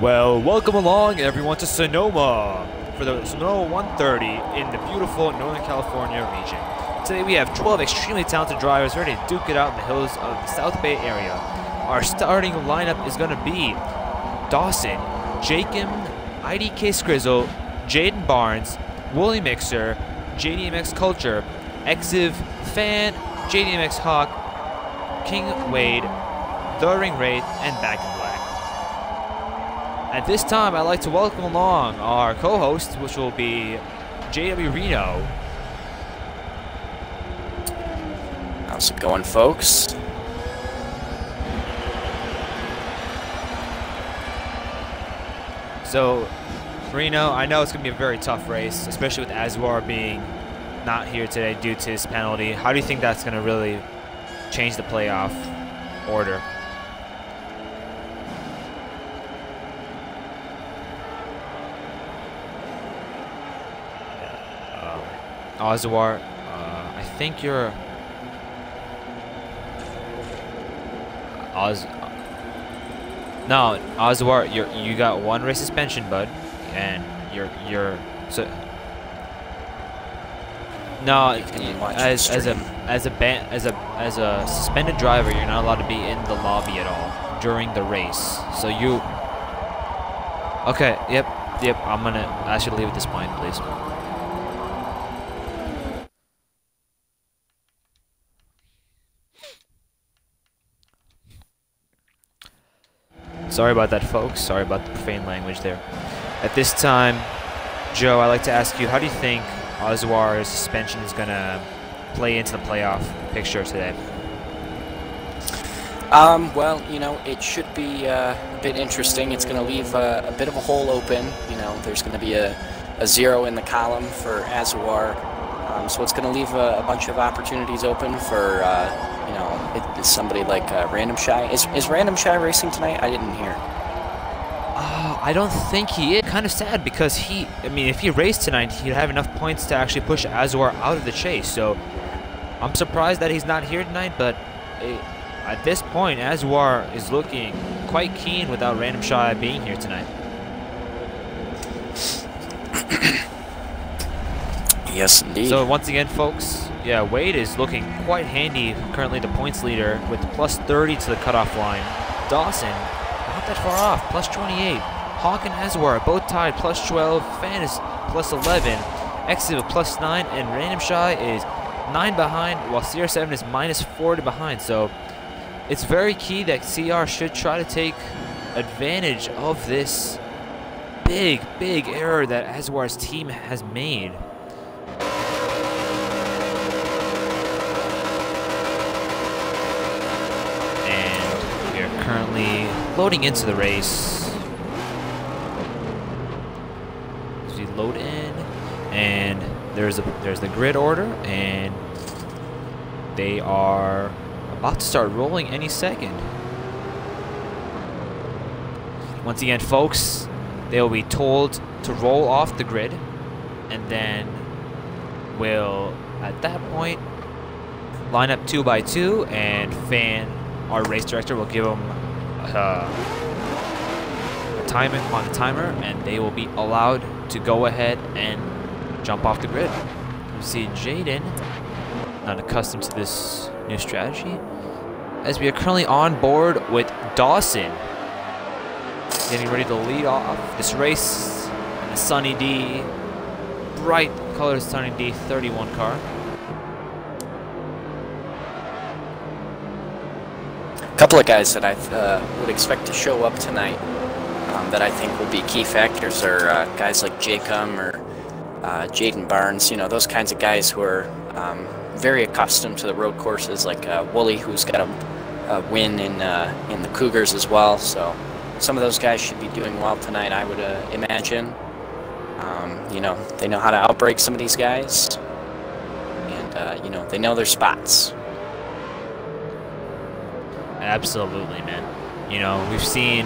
Well, welcome along everyone to Sonoma for the Sonoma 130 in the beautiful Northern California region. Today we have 12 extremely talented drivers ready to duke it out in the hills of the South Bay area. Our starting lineup is going to be Dawson, Jacob, IDK Scrizzle, Jaden Barnes, Wooly Mixer, JDMX Culture, Exiv, Fan, JDMX Hawk, King Wade, The Ring Wraith, and Back in Black. At this time, I'd like to welcome along our co-host, which will be JW Reno. How's it going, folks? So, Reno, I know it's going to be a very tough race, especially with Azwar being not here today due to his penalty. How do you think that's going to really change the playoff order? Azwar, I think you're... No, Azwar, you got one race suspension, bud, and you're so. No, as a suspended driver, you're not allowed to be in the lobby at all during the race. So you. Okay. Yep. I'm gonna ask you to leave at this point, please. Sorry about that, folks. Sorry about the profane language there. At this time, Joe, I'd like to ask you, how do you think Azwar's suspension is going to play into the playoff picture today? Well, you know, it should be a bit interesting. It's going to leave a bit of a hole open. You know, there's going to be a 0 in the column for Azwar. So it's going to leave a bunch of opportunities open for, you know, somebody like Random Shy. Is Random Shy racing tonight? I didn't hear. I don't think he is. Kind of sad because if he raced tonight, he'd have enough points to actually push Azwar out of the chase. So I'm surprised that he's not here tonight, but at this point, Azwar is looking quite keen without Random Shy being here tonight. Yes, indeed. So once again, folks, yeah, Wade is looking quite handy, currently the points leader with plus 30 to the cutoff line. Dawson, not that far off, plus 28. Hawk and Azwar both tied, plus 12. Fan is plus 11. Exiv plus 9, and Random Shy is 9 behind, while CR7 is minus 4 behind. So it's very key that CR should try to take advantage of this big error that Azwar's team has made. Currently loading into the race. So we load in, and there's the grid order, and they are about to start rolling any second. Once again, folks, they will be told to roll off the grid, and then will at that point line up 2 by 2, and Fan, our race director, will give them a timing on the timer, and they will be allowed to go ahead and jump off the grid. You see Jaden, not accustomed to this new strategy, as we are currently on board with Dawson, getting ready to lead off this race in the Sunny D, bright colored Sunny D 31 car. A couple of guys that I would expect to show up tonight that I think will be key factors are guys like Jacob or Jaden Barnes. You know, those kinds of guys who are very accustomed to the road courses, like Wooly, who's got a win in the Cougars as well. So some of those guys should be doing well tonight, I would imagine. You know, they know how to outbreak some of these guys, and you know, they know their spots. Absolutely, man. You know, we've seen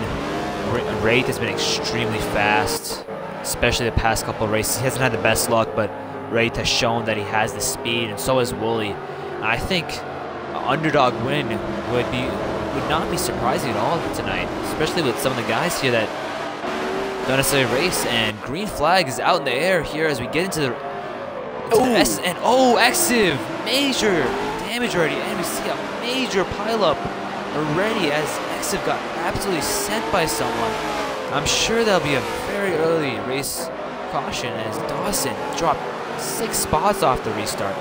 Wraith has been extremely fast, especially the past couple of races. He hasn't had the best luck, but Wraith has shown that he has the speed, and so has Wooly. And I think an underdog win would not be surprising at all tonight, especially with some of the guys here that don't necessarily race, and green flag is out in the air here as we get into the S, and Exiv, major damage already, and we see a major pileup already as Exiv got absolutely sent by someone. I'm sure that'll be a very early race caution as Dawson dropped 6 spots off the restart.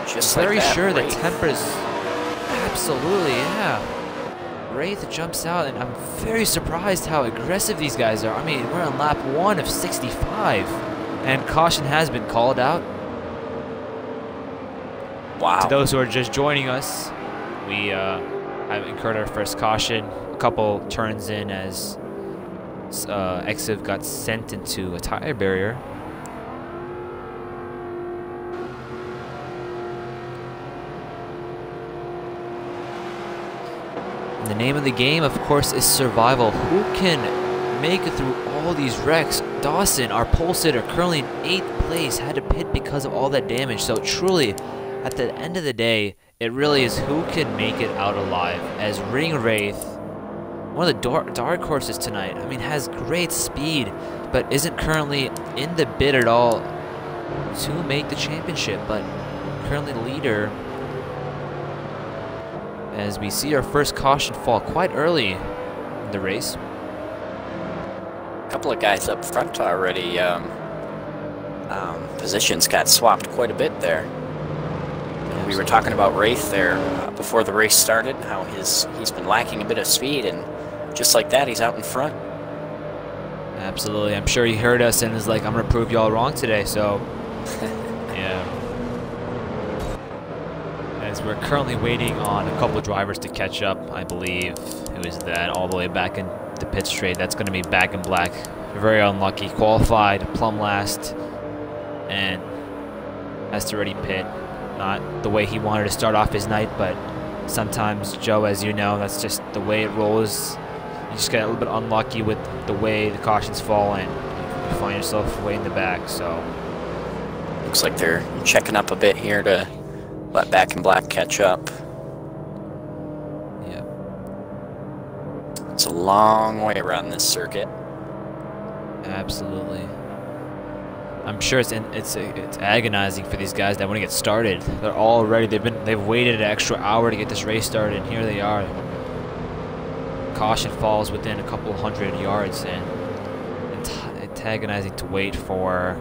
Just very like that, sure Wraith. the tempers, absolutely, yeah. Wraith jumps out, and I'm very surprised how aggressive these guys are. I mean, we're on lap 1 of 65, and caution has been called out. Wow. To those who are just joining us, we have incurred our first caution. A couple turns in as Exiv got sent into a tire barrier. And the name of the game, of course, is survival. Who can make it through all these wrecks? Dawson, our pole sitter, currently in 8th place, had to pit because of all that damage. So truly, at the end of the day, it really is who can make it out alive. As Ring Wraith, one of the dark horses tonight, I mean, has great speed, but isn't currently in the bid at all to make the championship, but currently leader. As we see our first caution fall quite early in the race. A couple of guys up front already. Positions got swapped quite a bit there. We were talking about Wraith there before the race started, how he's been lacking a bit of speed, and just like that, he's out in front. Absolutely. I'm sure he heard us and is like, I'm going to prove y'all wrong today, so yeah. As we're currently waiting on a couple drivers to catch up, I believe it was that all the way back in the pit straight. That's going to be Back in Black. Very unlucky. Qualified, plumb last, and has to already pit. Not the way he wanted to start off his night, but sometimes, Joe, as you know, that's just the way it rolls. You just get a little bit unlucky with the way the cautions fall, and you find yourself way in the back. So looks like they're checking up a bit here to let Back in Black catch up. yeah, It's a long way around this circuit. absolutely. I'm sure it's agonizing for these guys that want to get started. They're all ready. They've waited an extra hour to get this race started, and here they are. Caution falls within a couple hundred yards, and it's agonizing to wait for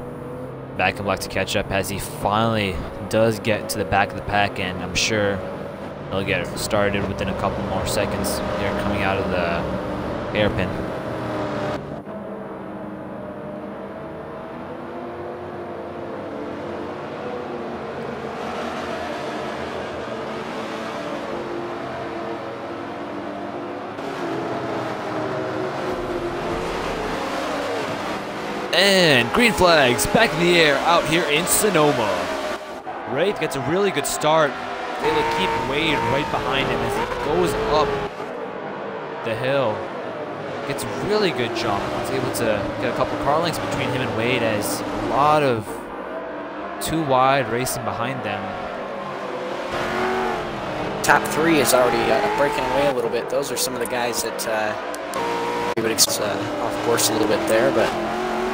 Back in Black to catch up as he finally does get to the back of the pack, and I'm sure he'll get started within a couple more seconds here coming out of the hairpin. And green flags back in the air out here in Sonoma. Wraith gets a really good start. They will keep Wade right behind him as he goes up the hill. Gets a really good jump. He's able to get a couple car lengths between him and Wade as a lot of too wide racing behind them. Top 3 is already breaking away a little bit. Those are some of the guys that we would expect off course a little bit there, but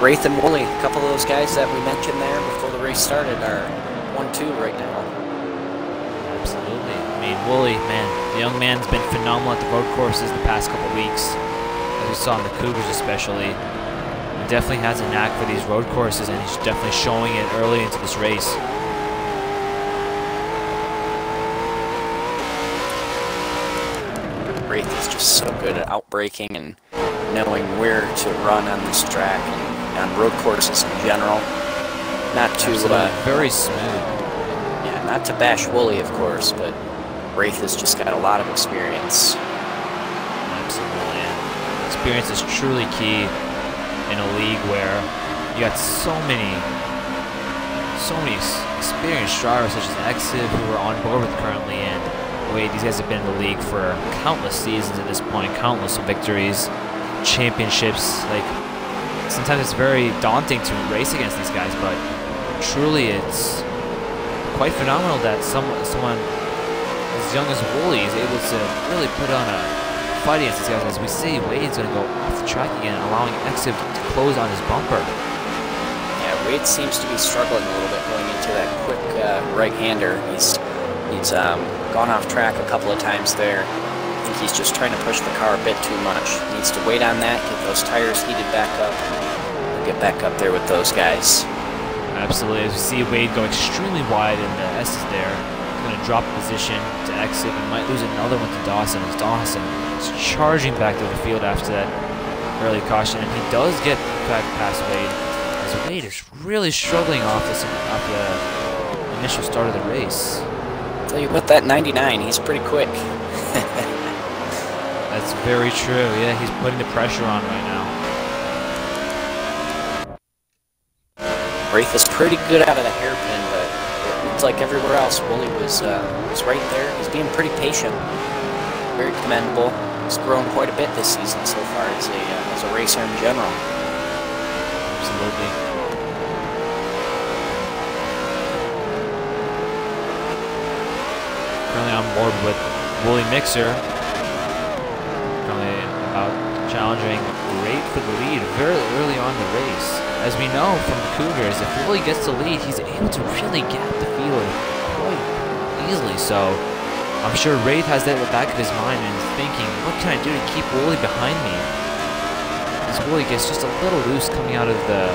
Wraith and Wooly, a couple of those guys that we mentioned there before the race started, are 1-2 right now. Absolutely. I mean, Wooly, man, the young man's been phenomenal at the road courses the past couple weeks, as we saw in the Cougars especially. He definitely has a knack for these road courses, and he's definitely showing it early into this race. Wraith is just so good at outbraking and knowing where to run on this track and on road courses in general. Not to very smooth. Yeah, not to bash Wooly, of course, but Wraith has just got a lot of experience. Absolutely. Experience is truly key in a league where you got so many experienced drivers such as Exiv who are on board with currently, and wait, these guys have been in the league for countless seasons at this point, countless victories, championships. Like, sometimes it's very daunting to race against these guys, but truly it's quite phenomenal that someone as young as Wooly is able to really put on a fight against these guys. As we see, Wade's going to go off the track again, allowing Exif to close on his bumper. Yeah, Wade seems to be struggling a little bit going into that quick right-hander. He's gone off track a couple of times there. I think he's just trying to push the car a bit too much. Needs to wait on that, get those tires heated back up, and get back up there with those guys. Absolutely. As we see Wade go extremely wide in the S's there. He's going to drop a position to Exif and might lose another one to Dawson. As Dawson is charging back to the field after that early caution, and he does get back past Wade. As Wade is really struggling off the initial start of the race. Tell you what, that 99, he's pretty quick. That's very true. Yeah, he's putting the pressure on right now. Wraith is pretty good out of the hairpin, but it looks like everywhere else, Wooly was right there. He's being pretty patient. Very commendable. He's grown quite a bit this season so far as a racer in general. Absolutely. Currently on board with Wooly Mixer. Currently about challenging Wraith for the lead very early on in the race. As we know from the Cougars, if Wooly gets the lead, he's able to really gap the field quite easily. So I'm sure Wraith has that at the back of his mind and is thinking, what can I do to keep Wooly behind me? As Wooly gets just a little loose coming out of the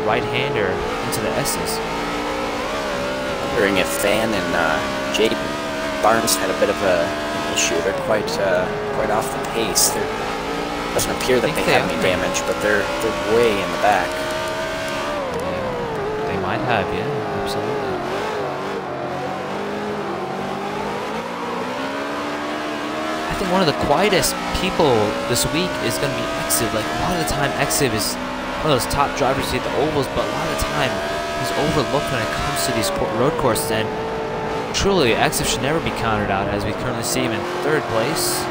right-hander into the S's. Wondering if Van and Jade Barnes had a bit of an issue. They're quite off the pace. It doesn't appear that they have any damage, but they're way in the back. Yeah, they might have, yeah, absolutely. I think one of the quietest people this week is going to be Exif. Like, a lot of the time, Exif is one of those top drivers to hit the ovals, but a lot of the time, he's overlooked when it comes to these road courses. And truly, Exif should never be counted out, as we currently see him in 3rd place.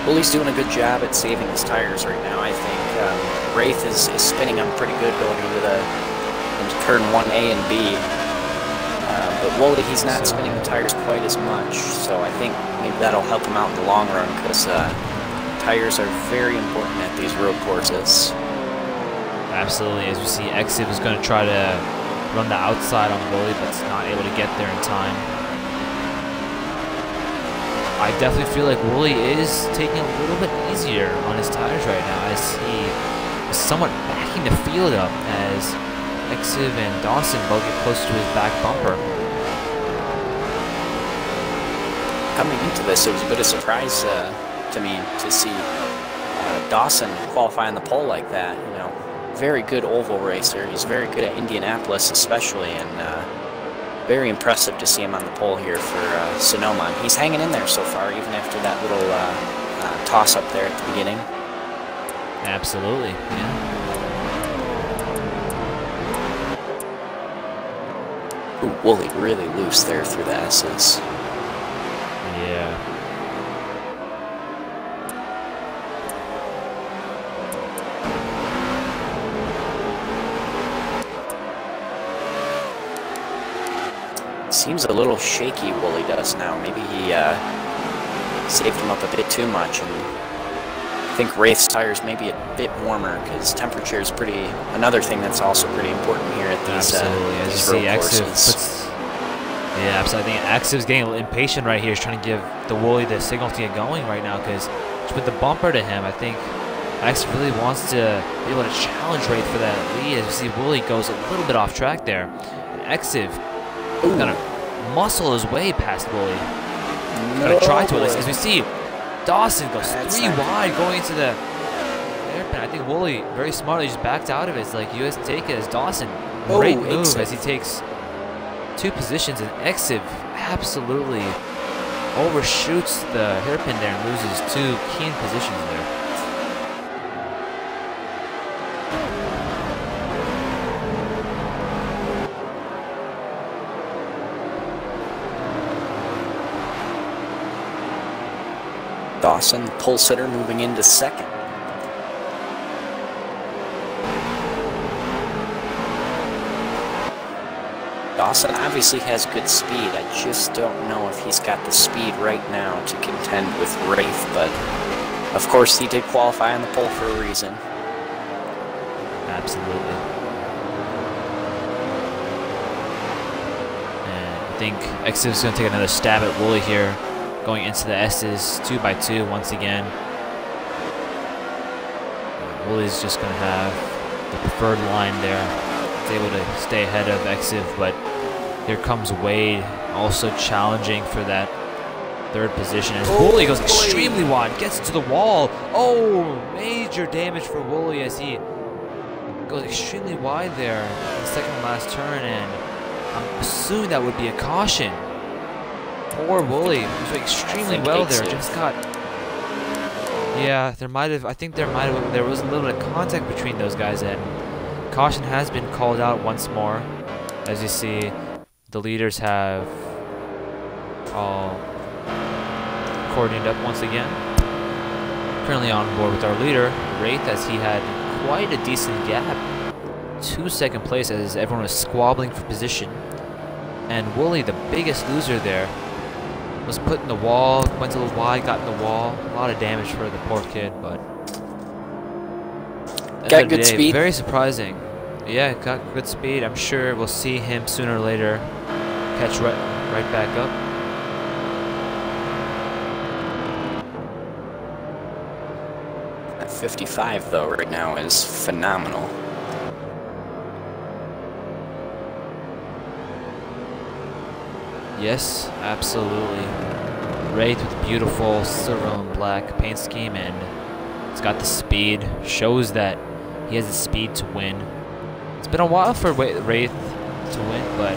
Wooly's doing a good job at saving his tires right now. I think Wraith is spinning them pretty good going into turn 1A and B. But Wooly, he's not spinning the tires quite as much, so I think maybe that'll help him out in the long run, because tires are very important at these road courses. Absolutely. As we see, Exif is going to try to run the outside on Wooly, but is not able to get there in time. I definitely feel like Wooly is taking a little bit easier on his tires right now, as he is somewhat backing the field up as Exif and Dawson both get close to his back bumper. Coming into this, it was a bit of a surprise to me to see Dawson qualify on the pole like that. You know, very good oval racer. He's very good at Indianapolis especially, and very impressive to see him on the pole here for Sonoma. He's hanging in there so far, even after that little toss-up there at the beginning. Absolutely, yeah. Ooh, Wooly really loose there through the S's. Yeah. Seems a little shaky, Wooly does now. Maybe he saved him up a bit too much, and I think Wraith's tires may be a bit warmer, because temperature is another thing that's also pretty important here at these road courses. Yeah, absolutely. I think Exif's getting a little impatient right here. He's trying to give the Wooly the signal to get going right now, because with the bumper to him, I think Exif really wants to be able to challenge Wraith for that lead. As you see, Wooly goes a little bit off track there. And Exif gonna muscle his way past Wooly. Gonna try to, as we see, Dawson goes 3 wide going into the hairpin. I think Wooly very smartly just backed out of it. It's like, you guys take it as Dawson. Great move as he takes 2 positions, and Exif absolutely overshoots the hairpin there and loses 2 keen positions there. Dawson, the pole sitter, moving into 2nd. Dawson obviously has good speed. I just don't know if he's got the speed right now to contend with Wraith, but of course he did qualify on the pole for a reason. Absolutely. And I think Exiv's going to take another stab at Wooly here, going into the S's 2x2 once again. Wooly's just going to have the preferred line there. He's able to stay ahead of Exiv, but here comes Wade, also challenging for that third position. As Wooly goes extremely wide, gets to the wall. Oh, major damage for Wooly as he goes extremely wide there in the second to last turn, and I'm assuming that would be a caution. Poor Wooly, he's doing extremely well there. Just got, yeah, there was a little bit of contact between those guys, and caution has been called out once more. As you see, the leaders have all coordinated up once again. Currently on board with our leader, Wraith, as he had quite a decent gap to second place as everyone was squabbling for position. And Wooly, the biggest loser there, was put in the wall, went a little wide, got in the wall. A lot of damage for the poor kid, but got good speed. Very surprising. Yeah, got good speed. I'm sure we'll see him sooner or later catch right back up. That 55 though right now is phenomenal. Yes, absolutely. Wraith with beautiful silver and black paint scheme, and it's got the speed. Shows that he has the speed to win. It's been a while for Wraith to win, but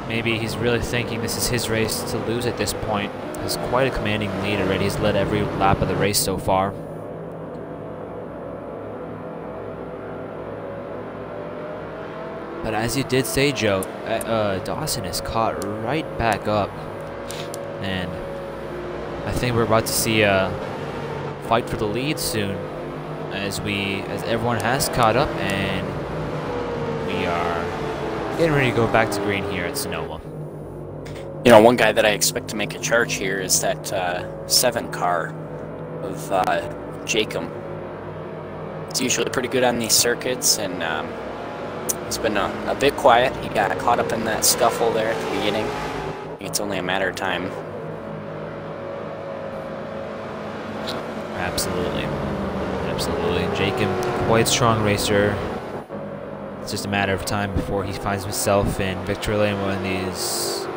maybe he's really thinking this is his race to lose at this point. He's quite a commanding lead already. He's led every lap of the race so far. But as you did say, Joe, Dawson is caught right back up, and I think we're about to see a fight for the lead soon, as everyone has caught up, and we are getting ready to go back to green here at Sonoma. You know, one guy that I expect to make a charge here is that 7 car of Jacob. He's usually pretty good on these circuits, and he's been a bit quiet. He got caught up in that scuffle there at the beginning. I think it's only a matter of time. Absolutely. Absolutely. Jacob, quite strong racer. It's just a matter of time before he finds himself in victory lane in one of these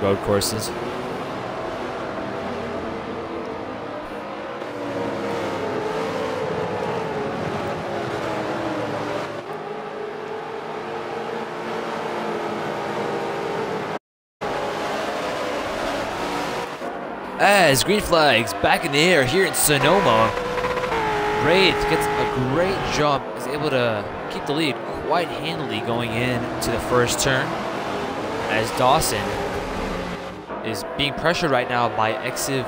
road courses. As green flags back in the air here in Sonoma, Wraith gets a great jump, is able to keep the lead quite handily going into the first turn, as Dawson is being pressured right now by Exiv.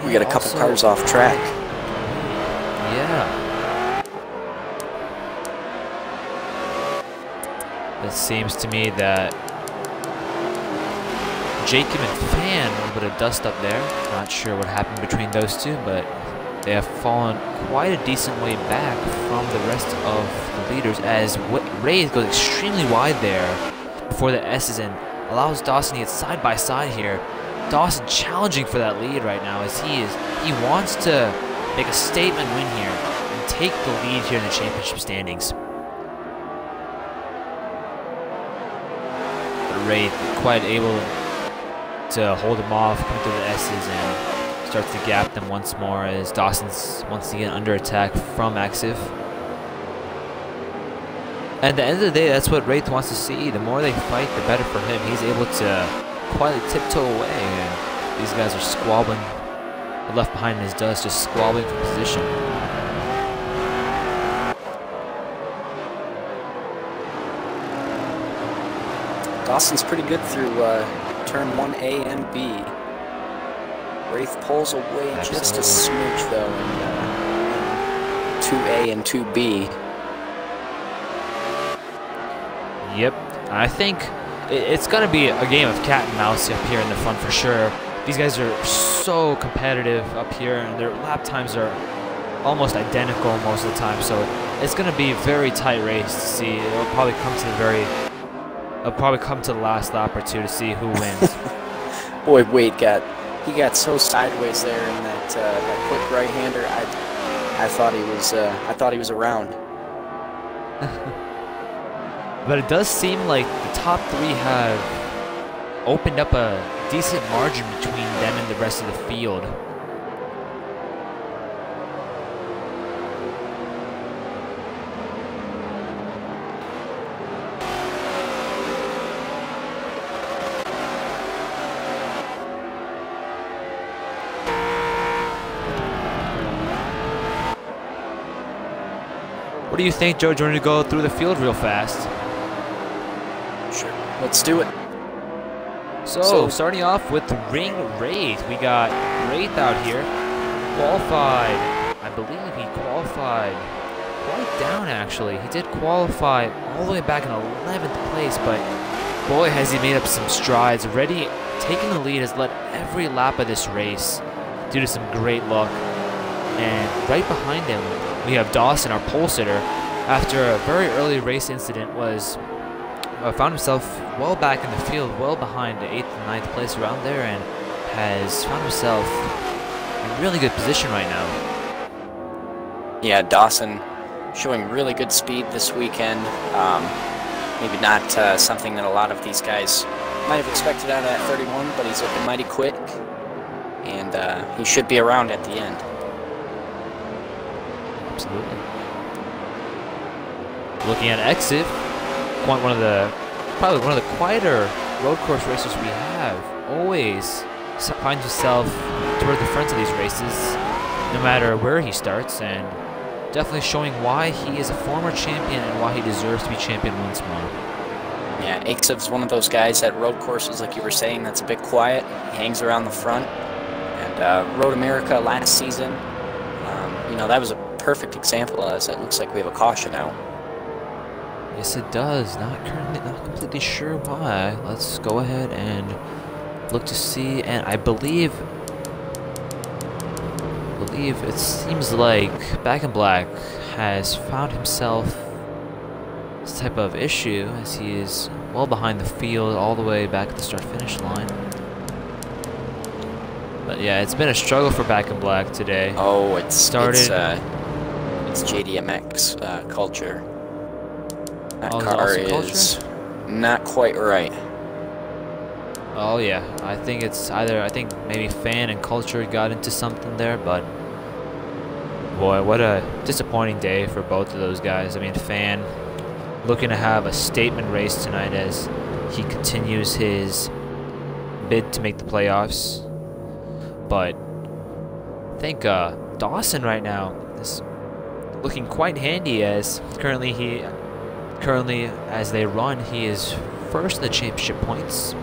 We got a couple cars off track. Yeah. It seems to me that Jacob and Fan, a little bit of dust up there. Not sure what happened between those two, but they have fallen quite a decent way back from the rest of the leaders, as Wraith goes extremely wide there before the S's and allows Dawson to get side by side here. Dawson challenging for that lead right now, as he wants to make a statement win here and take the lead here in the championship standings. But Wraith quite able to hold him off, come through the S's, and starts to gap them once more as Dawson's once again under attack from Exiv. At the end of the day, that's what Wraith wants to see. The more they fight, the better for him. He's able to quietly tiptoe away, and these guys are squabbling. The left behind his dust, just squabbling for position. Dawson's pretty good through turn 1A and B. Wraith pulls away just a smidge though in 2A and 2B. Yep, I think it's going to be a game of cat and mouse up here in the front for sure. These guys are so competitive up here, and their lap times are almost identical most of the time. So it's going to be a very tight race to see. It'll probably come to the last lap or two to see who wins. Boy, Wade got so sideways there in that quick right-hander. I thought he was around. But it does seem like the top three have opened up a decent margin between them and the rest of the field. What do you think, Joe? Do you want to go through the field real fast? Sure. Let's do it. So starting off with the Ring Wraith, we got Wraith out here. Qualified. I believe he qualified quite down, actually. He did qualify all the way back in 11th place, but boy, has he made up some strides. Already taking the lead, has led every lap of this race due to some great luck. And right behind him, we have Dawson, our pole sitter, after a very early race incident, found himself well back in the field, well behind the 8th and 9th place around there, and has found himself in really good position right now. Yeah, Dawson showing really good speed this weekend. Maybe not something that a lot of these guys might have expected out of that 31, but he's looking mighty quick, and he should be around at the end. Absolutely. Looking at exit, probably one of the quieter road course racers we have. Always finds himself toward the front of these races, no matter where he starts, and definitely showing why he is a former champion and why he deserves to be champion once more. Yeah, Ikesev's one of those guys at road courses, like you were saying, that's a bit quiet. He hangs around the front. And Road America last season, you know, that was a perfect example, as it looks like we have a caution out. Yes, it does. Not completely sure why. Let's go ahead and look to see. And I believe it seems like Back in Black has found himself this type of issue, as he is well behind the field, all the way back at the start-finish line. But yeah, it's been a struggle for Back in Black today. Oh, it's JDMX culture. That car is not quite right. Oh yeah, I think maybe Fan and Culture got into something there, but boy, what a disappointing day for both of those guys. I mean, Fan looking to have a statement race tonight as he continues his bid to make the playoffs. But I think Dawson right now is looking quite handy, as currently as they run, he is first in the championship points.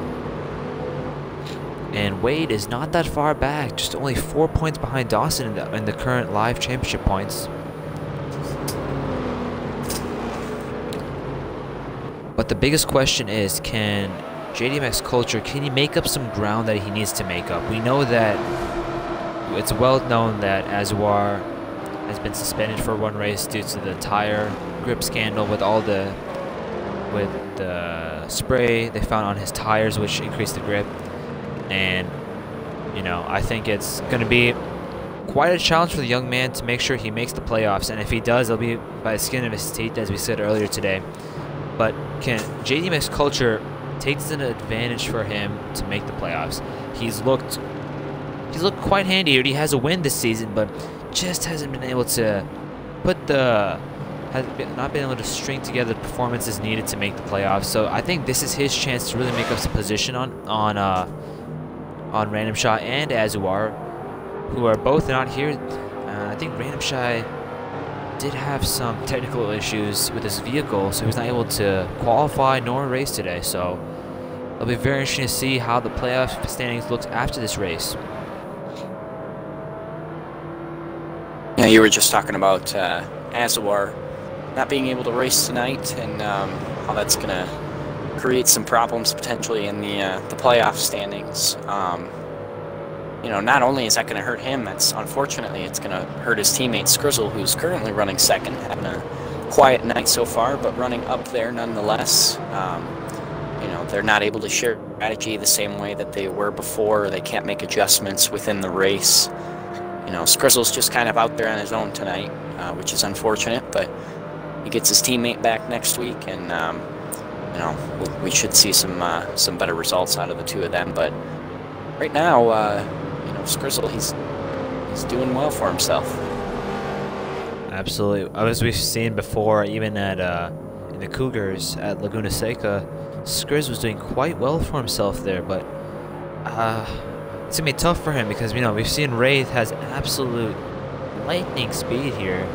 And Wade is not that far back, just only 4 points behind Dawson in the current live championship points. But the biggest question is, can JDMX Culture, can he make up some ground that he needs to make up? We know that it's well known that Azuar has been suspended for one race due to the tire grip scandal with the spray they found on his tires, which increased the grip. And you know, I think it's going to be quite a challenge for the young man to make sure he makes the playoffs, and if he does, it'll be by the skin of his teeth, as we said earlier today. But can JDMX Culture take this an advantage for him to make the playoffs? He's looked quite handy here. He has a win this season, but just hasn't been able to not been able to string together the performances needed to make the playoffs. So I think this is his chance to really make up some position on Random Shot and Azuar, who are both not here. I think Random Shot did have some technical issues with his vehicle, so he was not able to qualify nor race today. So it'll be very interesting to see how the playoff standings looks after this race. Yeah, you were just talking about Azuar not being able to race tonight, and how that's gonna create some problems potentially in the playoff standings. You know, not only is that going to hurt him, unfortunately it's going to hurt his teammate Skrizzle, who's currently running second, having a quiet night so far, but running up there nonetheless. You know, they're not able to share strategy the same way that they were before. They can't make adjustments within the race. You know, Skrizzle's just kind of out there on his own tonight, which is unfortunate, but he gets his teammate back next week, and you know, we should see some better results out of the two of them. But right now, you know, Skrizzle, he's doing well for himself. Absolutely. As we've seen before, even at in the Cougars at Laguna Seca, Skriz was doing quite well for himself there, but it's gonna be tough for him because, you know, we've seen Wraith has absolute lightning speed here,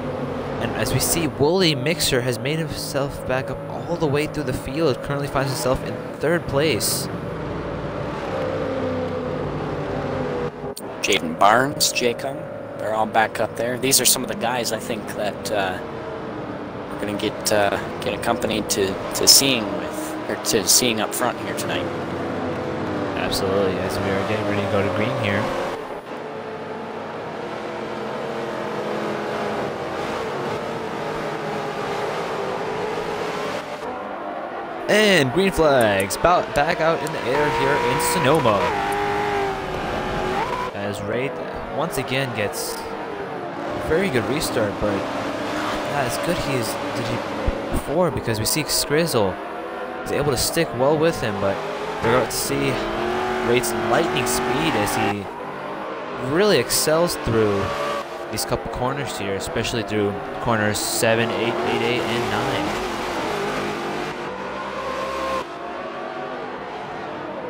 and as we see, Wooly Mixer has made himself back up all the way through the field. Currently finds himself in 3rd place. Jaden Barnes, Jacob, they're all back up there. These are some of the guys I think that we're going to get accompanied to seeing up front here tonight. Absolutely, as we are getting ready to go to green here. And green flags back out in the air here in Sonoma. As Wraith once again gets a very good restart, but not as good did he before, because we see Skrizzle is able to stick well with him, but we're going to see Wraith's lightning speed as he really excels through these couple corners here, especially through corners 7, 8, 8, 8, and 9.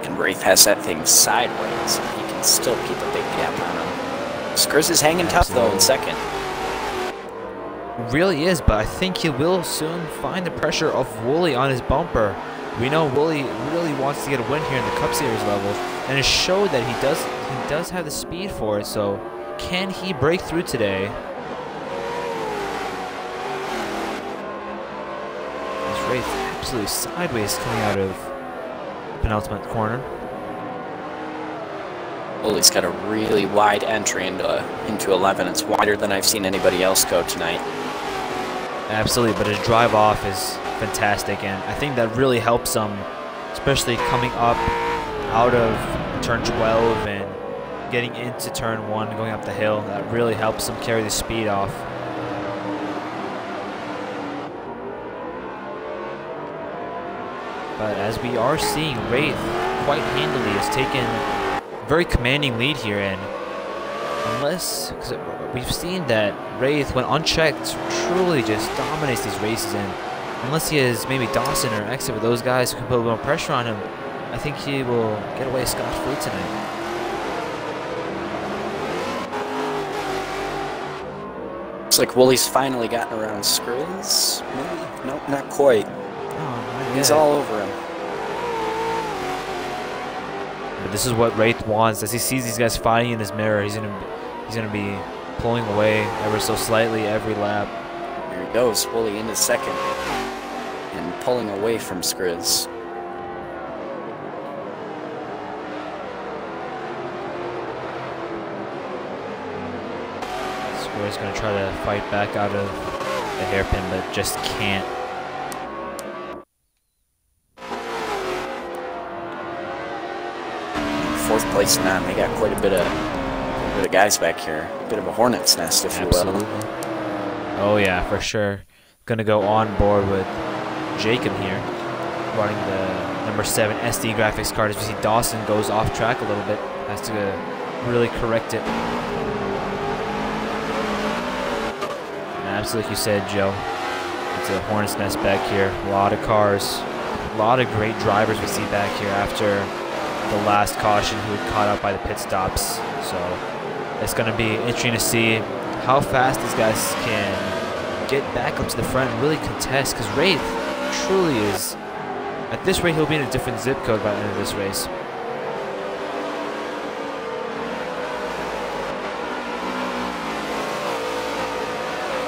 And Wraith has that thing sideways, and he can still keep a big gap on him. Skriz is hanging tough though in second. Really is, but I think he will soon find the pressure of Wooly on his bumper. We know Wooly really wants to get a win here in the Cup Series levels, and it showed that he does have the speed for it. So can he break through today? This Wraith absolutely sideways coming out of penultimate corner. Wooly's got a really wide entry into 11. It's wider than I've seen anybody else go tonight. Absolutely, but his drive off is fantastic, and I think that really helps him, especially coming up out of turn 12 and getting into turn 1, going up the hill. That really helps him carry the speed off. But as we are seeing, Wraith quite handily has taken a very commanding lead here, and because we've seen that Wraith, when unchecked, truly just dominates these races, and unless he has maybe Dawson or Exit with those guys who can put a little more pressure on him, I think he will get away scot-free tonight. Looks like Wooly's finally gotten around Skriz. Maybe? Nope, not quite. Oh, he's all over him. But this is what Wraith wants. As he sees these guys fighting in his mirror, he's gonna be pulling away ever so slightly every lap. Here he goes, Wooly into second and pulling away from Skriz. Skriz gonna try to fight back out of the hairpin, but just can't. Fourth place now. They got quite a bit of guys back here. A bit of a hornet's nest, if Absolutely. you will. Oh yeah, for sure. Gonna go on board with Jacob here, running the number 7 SD graphics card. As you see, Dawson goes off track a little bit. Has to really correct it. And absolutely, like you said, Joe, it's a hornet's nest back here. A lot of cars, a lot of great drivers we see back here after the last caution who had caught up by the pit stops. So it's going to be interesting to see how fast these guys can get back up to the front and really contest, because Wraith truly is, at this rate, he'll be in a different zip code by the end of this race.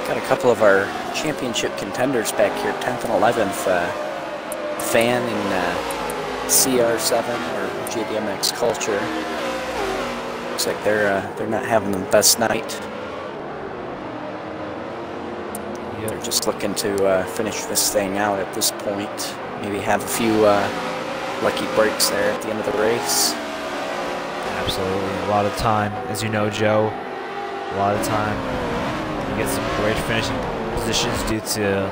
Got a couple of our championship contenders back here, 10th and 11th, fan in CR7 or JDMX culture. Looks like they're not having the best night. Yep. They're just looking to finish this thing out at this point. Maybe have a few lucky breaks there at the end of the race. Absolutely. A lot of time, as you know, Joe, a lot of time. You get some great finishing positions due to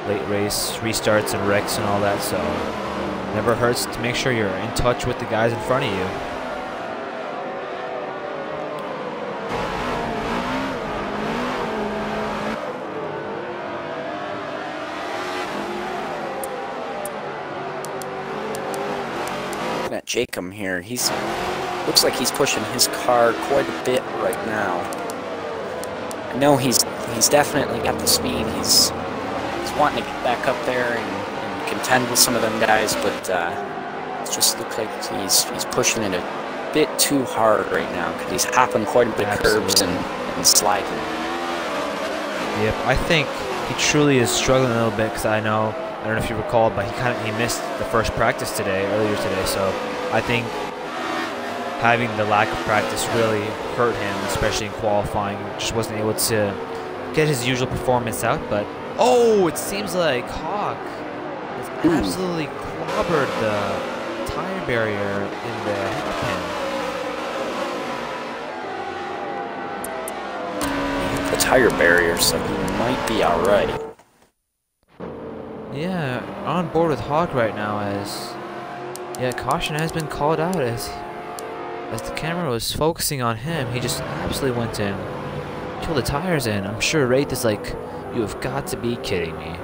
late race restarts and wrecks and all that, so never hurts to make sure you're in touch with the guys in front of you. Looking at Jacob here, looks like he's pushing his car quite a bit right now. I know he's definitely got the speed. He's wanting to get back up there and contend with some of them guys, but it just looks like he's pushing it a bit too hard right now because he's hopping quite a bit of curbs and sliding. Yep, I think he truly is struggling a little bit because I don't know if you recall, but he missed the first practice earlier today, so I think having the lack of practice really hurt him, especially in qualifying. Just wasn't able to get his usual performance out, but oh, it seems like Hawk has absolutely clobbered the tire barrier in the hairpin. He hit the tire barrier, so he might be alright. Yeah, on board with Hawk right now as caution has been called out as the camera was focusing on him. He just absolutely went in, killed the tires in. I'm sure Wraith is like, you have got to be kidding me.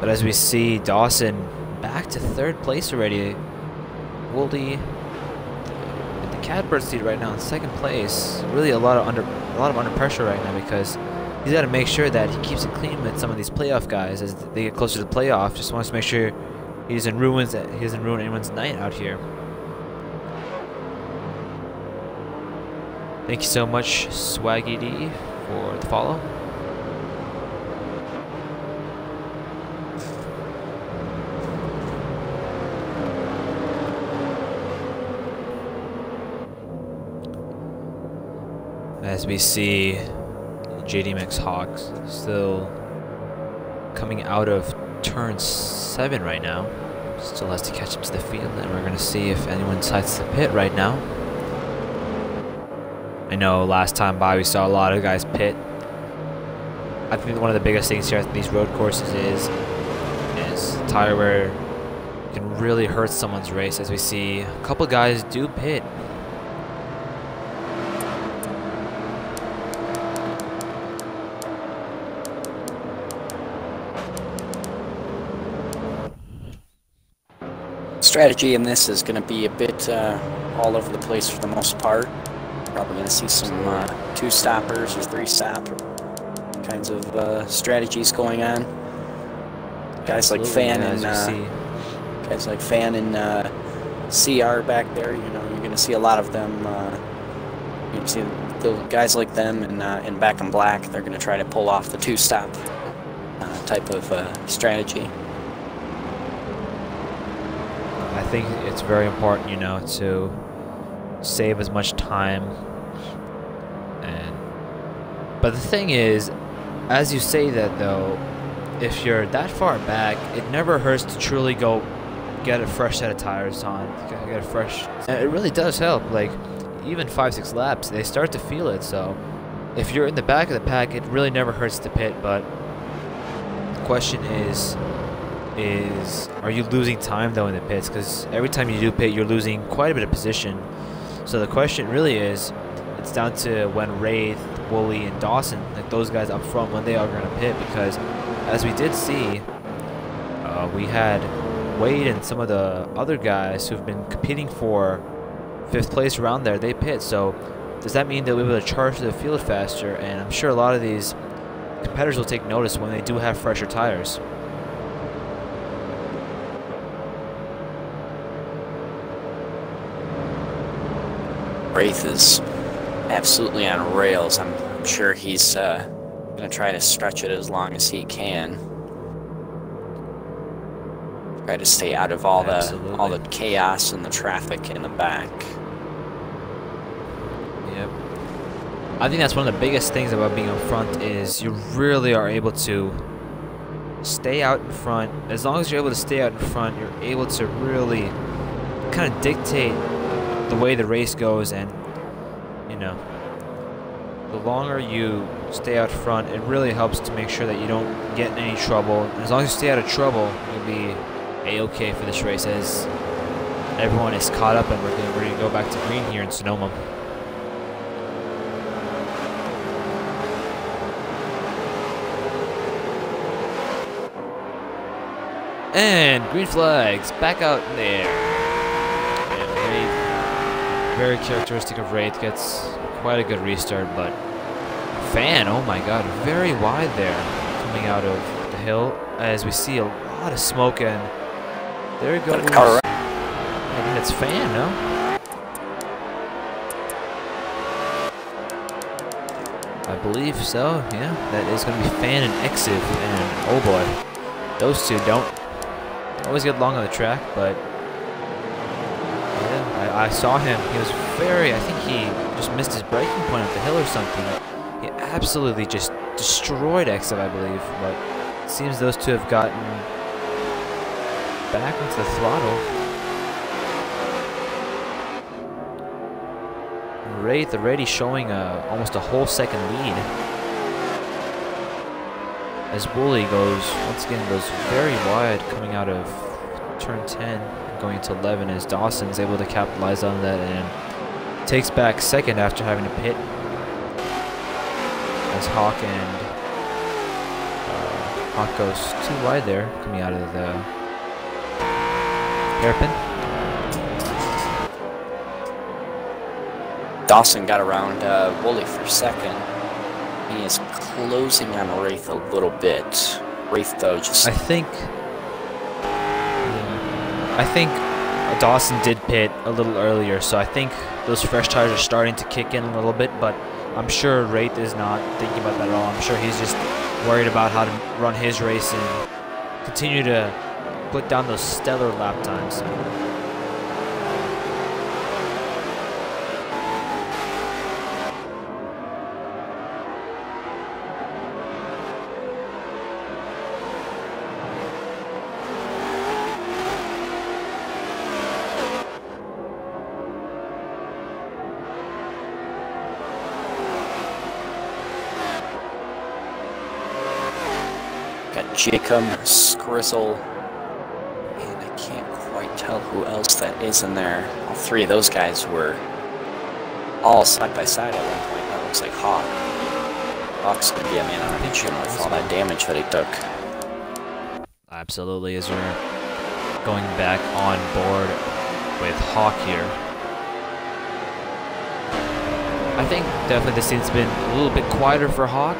But as we see Dawson back to third place already, Wooly at the catbird seat right now in second place. Really a lot of under pressure right now because he's got to make sure that he keeps it clean with some of these playoff guys as they get closer to the playoff. Just wants to make sure he doesn't ruin anyone's night out here. Thank you so much, Swaggy D, for the follow. As we see JDMX Hawks still coming out of turn 7 right now. Still has to catch up to the field, and we're going to see if anyone decides to pit right now. I know last time by we saw a lot of guys pit. I think one of the biggest things here at these road courses is tire wear can really hurt someone's race, as we see a couple guys do pit. Strategy in this is going to be a bit all over the place for the most part. Probably going to see some 2-stoppers or 3-stop kinds of strategies going on. Guys like Fan and CR back there, you know, you're going to see a lot of them. You can see the guys like them in Back in Black. They're going to try to pull off the 2-stop type of strategy. I think it's very important, you know, to save as much time. But the thing is, as you say that though, if you're that far back, it never hurts to truly go get a fresh set of tires on, get a fresh, and it really does help. Like even 5-6 laps, they start to feel it. So if you're in the back of the pack, it really never hurts to pit. But the question is are you losing time though in the pits? Because every time you do pit, you're losing quite a bit of position. So the question really is, it's down to when Wraith, Wooly, and Dawson, like those guys up front, when they are going to pit. Because as we did see, we had Wade and some of the other guys who've been competing for 5th place around there, they pit. So does that mean they'll be able to charge the field faster? And I'm sure a lot of these competitors will take notice when they do have fresher tires. Wraith is absolutely on rails. I'm sure he's gonna try to stretch it as long as he can. Try to stay out of all the chaos and the traffic in the back. Yep. I think that's one of the biggest things about being up front is you really are able to stay out in front. As long as you're able to stay out in front, you're able to really kind of dictate the way the race goes, and you know, the longer you stay out front, it really helps to make sure that you don't get in any trouble. And as long as you stay out of trouble, you'll be a-okay for this race, as everyone is caught up and we're getting ready to go back to green here in Sonoma. And green flags back out there. And Wraith, very characteristic of Wraith, gets quite a good restart, but Fan, oh my god, very wide there coming out of the hill, as we see a lot of smoke, and there it goes. I think it's Fan, no? I believe so, yeah. That is going to be Fan and Exiv, and oh boy, those two don't always get long on the track, but yeah, I saw him. He was I think he just missed his braking point at the hill or something. He absolutely just destroyed Exiv, I believe, but it seems those two have gotten back into the throttle. Wraith already showing almost a whole second lead, as Wooly once again goes very wide coming out of turn 10 and going to 11, as Dawson's able to capitalize on that and takes back second after having to pit, as Hawk goes too wide there coming out of the hairpin. Dawson got around Wooly for second. He is closing on Wraith a little bit. Wraith, though, just... I think Dawson did pit a little earlier, so I think those fresh tires are starting to kick in a little bit, but I'm sure Wraith is not thinking about that at all. I'm sure he's just worried about how to run his race and continue to put down those stellar lap times. Jacob, Skrizzle, and I can't quite tell who else that is in there. All three of those guys were all side by side at one point. That looks like Hawk. Hawk's gonna be a man on a mission with all that damage that he took. Absolutely, as we're going back on board with Hawk here. I think definitely this season's been a little bit quieter for Hawk.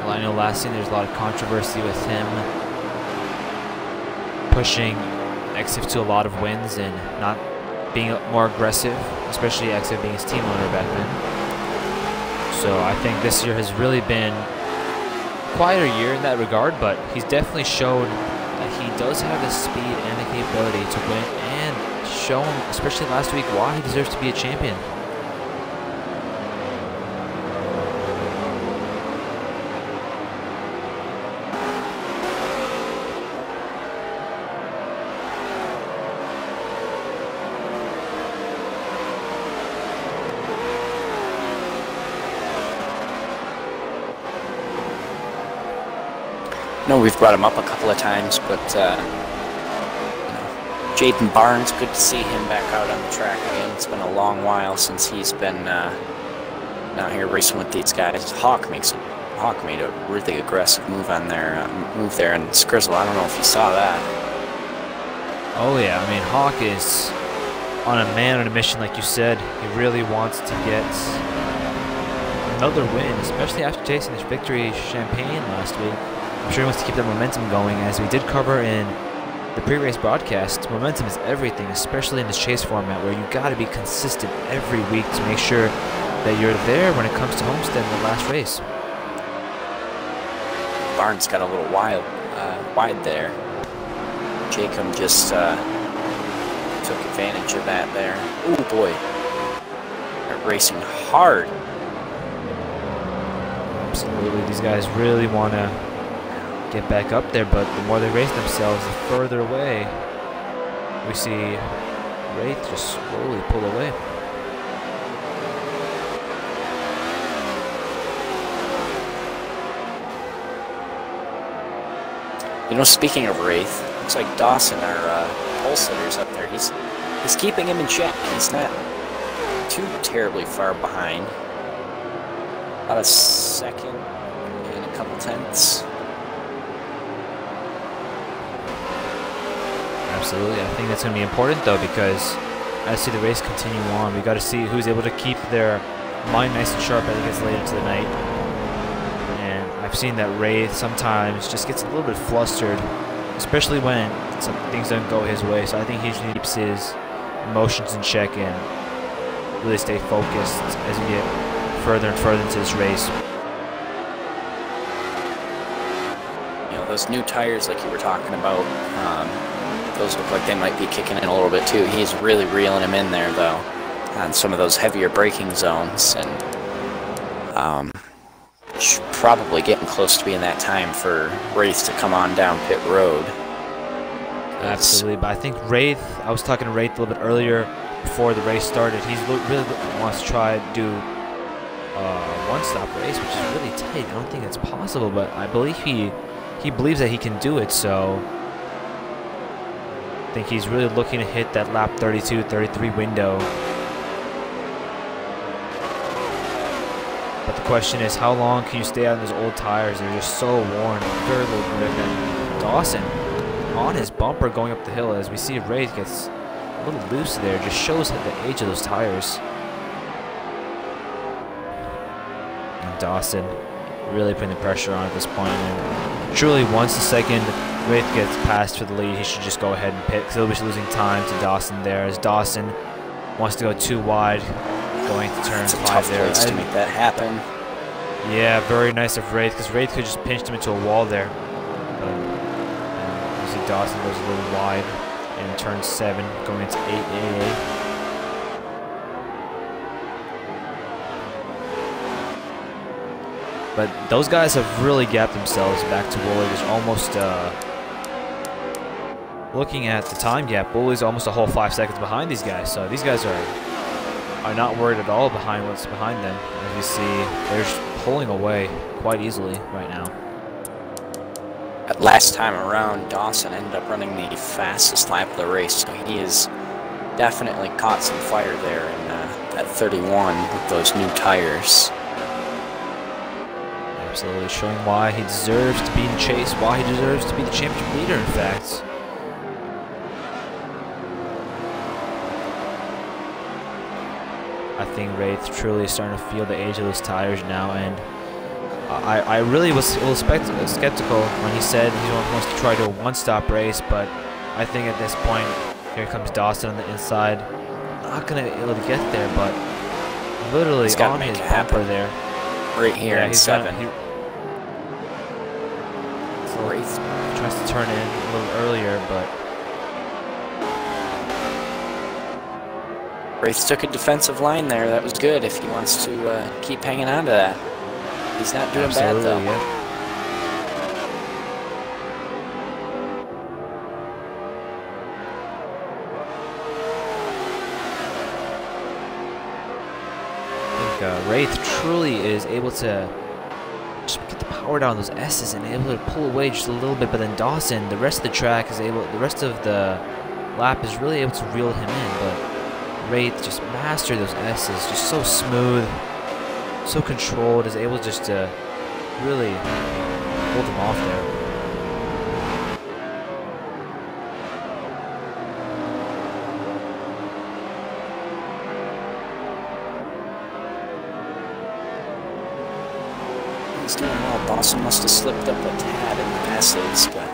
I know last season there's a lot of controversy with him pushing Exiv to a lot of wins and not being more aggressive, especially Exiv being his team owner back then. So I think this year has really been a quieter year in that regard, but he's definitely showed that he does have the speed and the capability to win, and shown, especially last week, why he deserves to be a champion. I know we've brought him up a couple of times, but Jaden Barnes, good to see him back out on the track again. It's been a long while since he's been out here racing with these guys. Hawk made a really aggressive move on there, and Skrizzle, I don't know if you saw that. Oh yeah, I mean Hawk is on a mission, like you said. He really wants to get another win, especially after chasing this victory Champagne last week. I'm sure he wants to keep that momentum going, as we did cover in the pre-race broadcast, momentum is everything, especially in this chase format where you got to be consistent every week to make sure that you're there when it comes to Homestead in the last race. Barnes got a little wide there. Jacob just took advantage of that there. Oh boy, they're racing hard. Absolutely, these guys really want to get back up there, but the more they race themselves, the further away we see Wraith just slowly pull away. You know, speaking of Wraith, looks like Dawson, our pole sitter's up there. He's keeping him in check. He's not too terribly far behind. About a second and a couple tenths. Absolutely, I think that's going to be important though, because as see the race continue on, we got to see who's able to keep their mind nice and sharp as it gets later to the night. And I've seen that Wraith sometimes just gets a little bit flustered, especially when some things don't go his way. So I think he usually keeps his emotions in check and really stay focused as we get further and further into this race. You know, those new tires like you were talking about, those look like they might be kicking in a little bit too. He's really reeling him in there though on some of those heavier braking zones, and probably getting close to being that time for Wraith to come on down pit road. Absolutely, but I think Wraith, I was talking to Wraith a little bit earlier before the race started. He really wants to try to do a one-stop race, which is really tight. I don't think it's possible, but I believe he believes that he can do it, so I think he's really looking to hit that lap 32, 33 window. But the question is, how long can you stay on those old tires? They're just so worn, very little grip. And Dawson on his bumper going up the hill, as we see Wraith gets a little loose there, just shows the age of those tires. And Dawson really putting the pressure on at this point. And truly, once the second Wraith gets passed for the lead, he should just go ahead and pit, because he'll be losing time to Dawson there, as Dawson wants to go too wide going to turn 5 there. To make that happen. Yeah, very nice of Wraith, because Wraith could just pinched him into a wall there. But you see Dawson goes a little wide in turn 7, going into 8AA. But those guys have really gapped themselves back to Woolley. There's almost, looking at the time gap, Woolley's almost a whole 5 seconds behind these guys. So these guys are not worried at all behind what's behind them. As you see, they're just pulling away quite easily right now. Last time around, Dawson ended up running the fastest lap of the race, so he has definitely caught some fire there in that 31 with those new tires. Absolutely, showing why he deserves to be in the chase, why he deserves to be the championship leader, in fact. I think Wraith truly is starting to feel the age of those tires now, and I really was a little skeptical when he said he wants to try to do a one-stop race, but I think at this point, here comes Dawson on the inside. Not going to be able to get there, but literally on his bumper there. Right here in 7. So Wraith tries to turn in a little earlier, but Wraith took a defensive line there. That was good if he wants to keep hanging on to that. He's not doing bad, though. Yeah. I think Wraith truly is able to just get the power down on those S's and able to pull away just a little bit. But then Dawson, the rest of the track is able, the rest of the lap is really able to reel him in. But Wraith just mastered those S's, just so smooth, so controlled, is able just to really hold him off there. He's doing well. Dawson must have slipped up a tad in the passes, but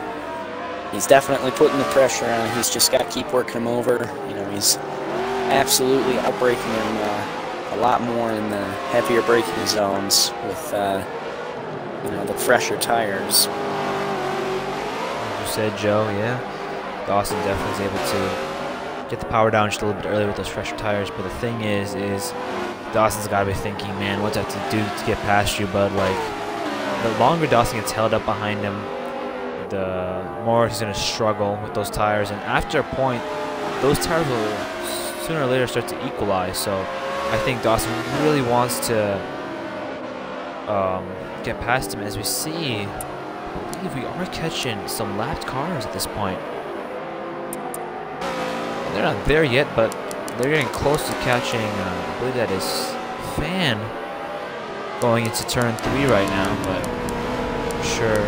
He's definitely putting the pressure on. He's just got to keep working him over. You know, he's absolutely outbraking him a lot more in the heavier braking zones with, you know, the fresher tires. As you said, Joe, yeah. Dawson definitely is able to get the power down just a little bit earlier with those fresher tires. But the thing is Dawson's got to be thinking, man, what do I have to do to get past you? But, like, the longer Dawson gets held up behind him, the more he's going to struggle with those tires. And after a point, those tires will sooner or later start to equalize. So I think Dawson really wants to get past him. As we see, I believe we are catching some lapped cars at this point. They're not there yet, but they're getting close to catching, I believe that is Fan going into turn 3 right now, but I'm sure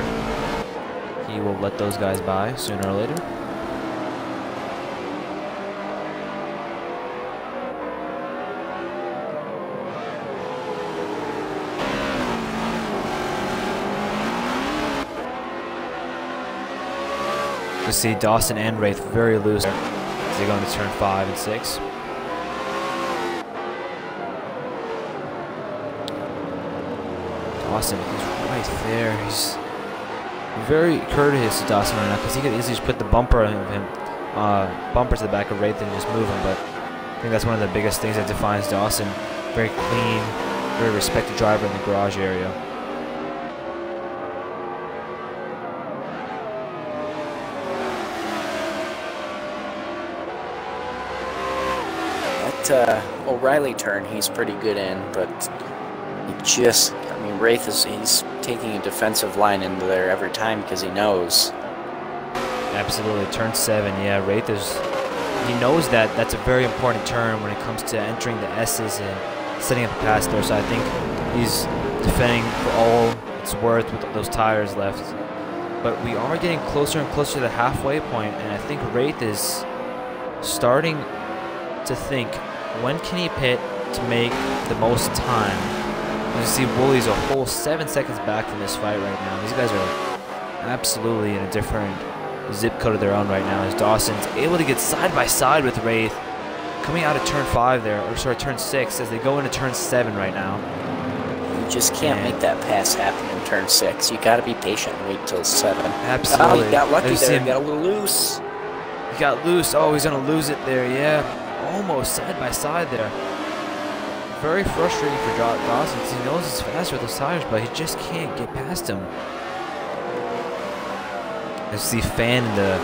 he will let those guys by sooner or later. You see Dawson and Wraith very loose as they go into turn 5 and 6. Dawson, he's right there. He's very courteous to Dawson right now because he could easily just put the bumper to the back of Wraith and just move him. But I think that's one of the biggest things that defines Dawson. Very clean, very respected driver in the garage area. That O'Reilly turn he's pretty good in, but he just, I mean, Wraith he's taking a defensive line into there every time because he knows. Absolutely, turn 7, yeah, Wraith he knows that that's a very important turn when it comes to entering the S's and setting up a pass there, so I think he's defending for all it's worth with those tires left. But we are getting closer and closer to the halfway point, and I think Wraith is starting to think, when can he pit to make the most time? You see Wooly's a whole 7 seconds back from this fight right now. These guys are absolutely in a different zip code of their own right now, as Dawson's able to get side by side with Wraith coming out of turn 5 there, or sorry, turn 6, as they go into turn 7 right now. You just can't make that pass happen in turn 6. You got to be patient and wait till 7. Absolutely. Oh, he got lucky there. He got a little loose. He got loose. Oh, he's going to lose it there. Yeah, almost side by side there. Very frustrating for Dawson because he knows he's faster with those tires, but he just can't get past him. I see Fan in the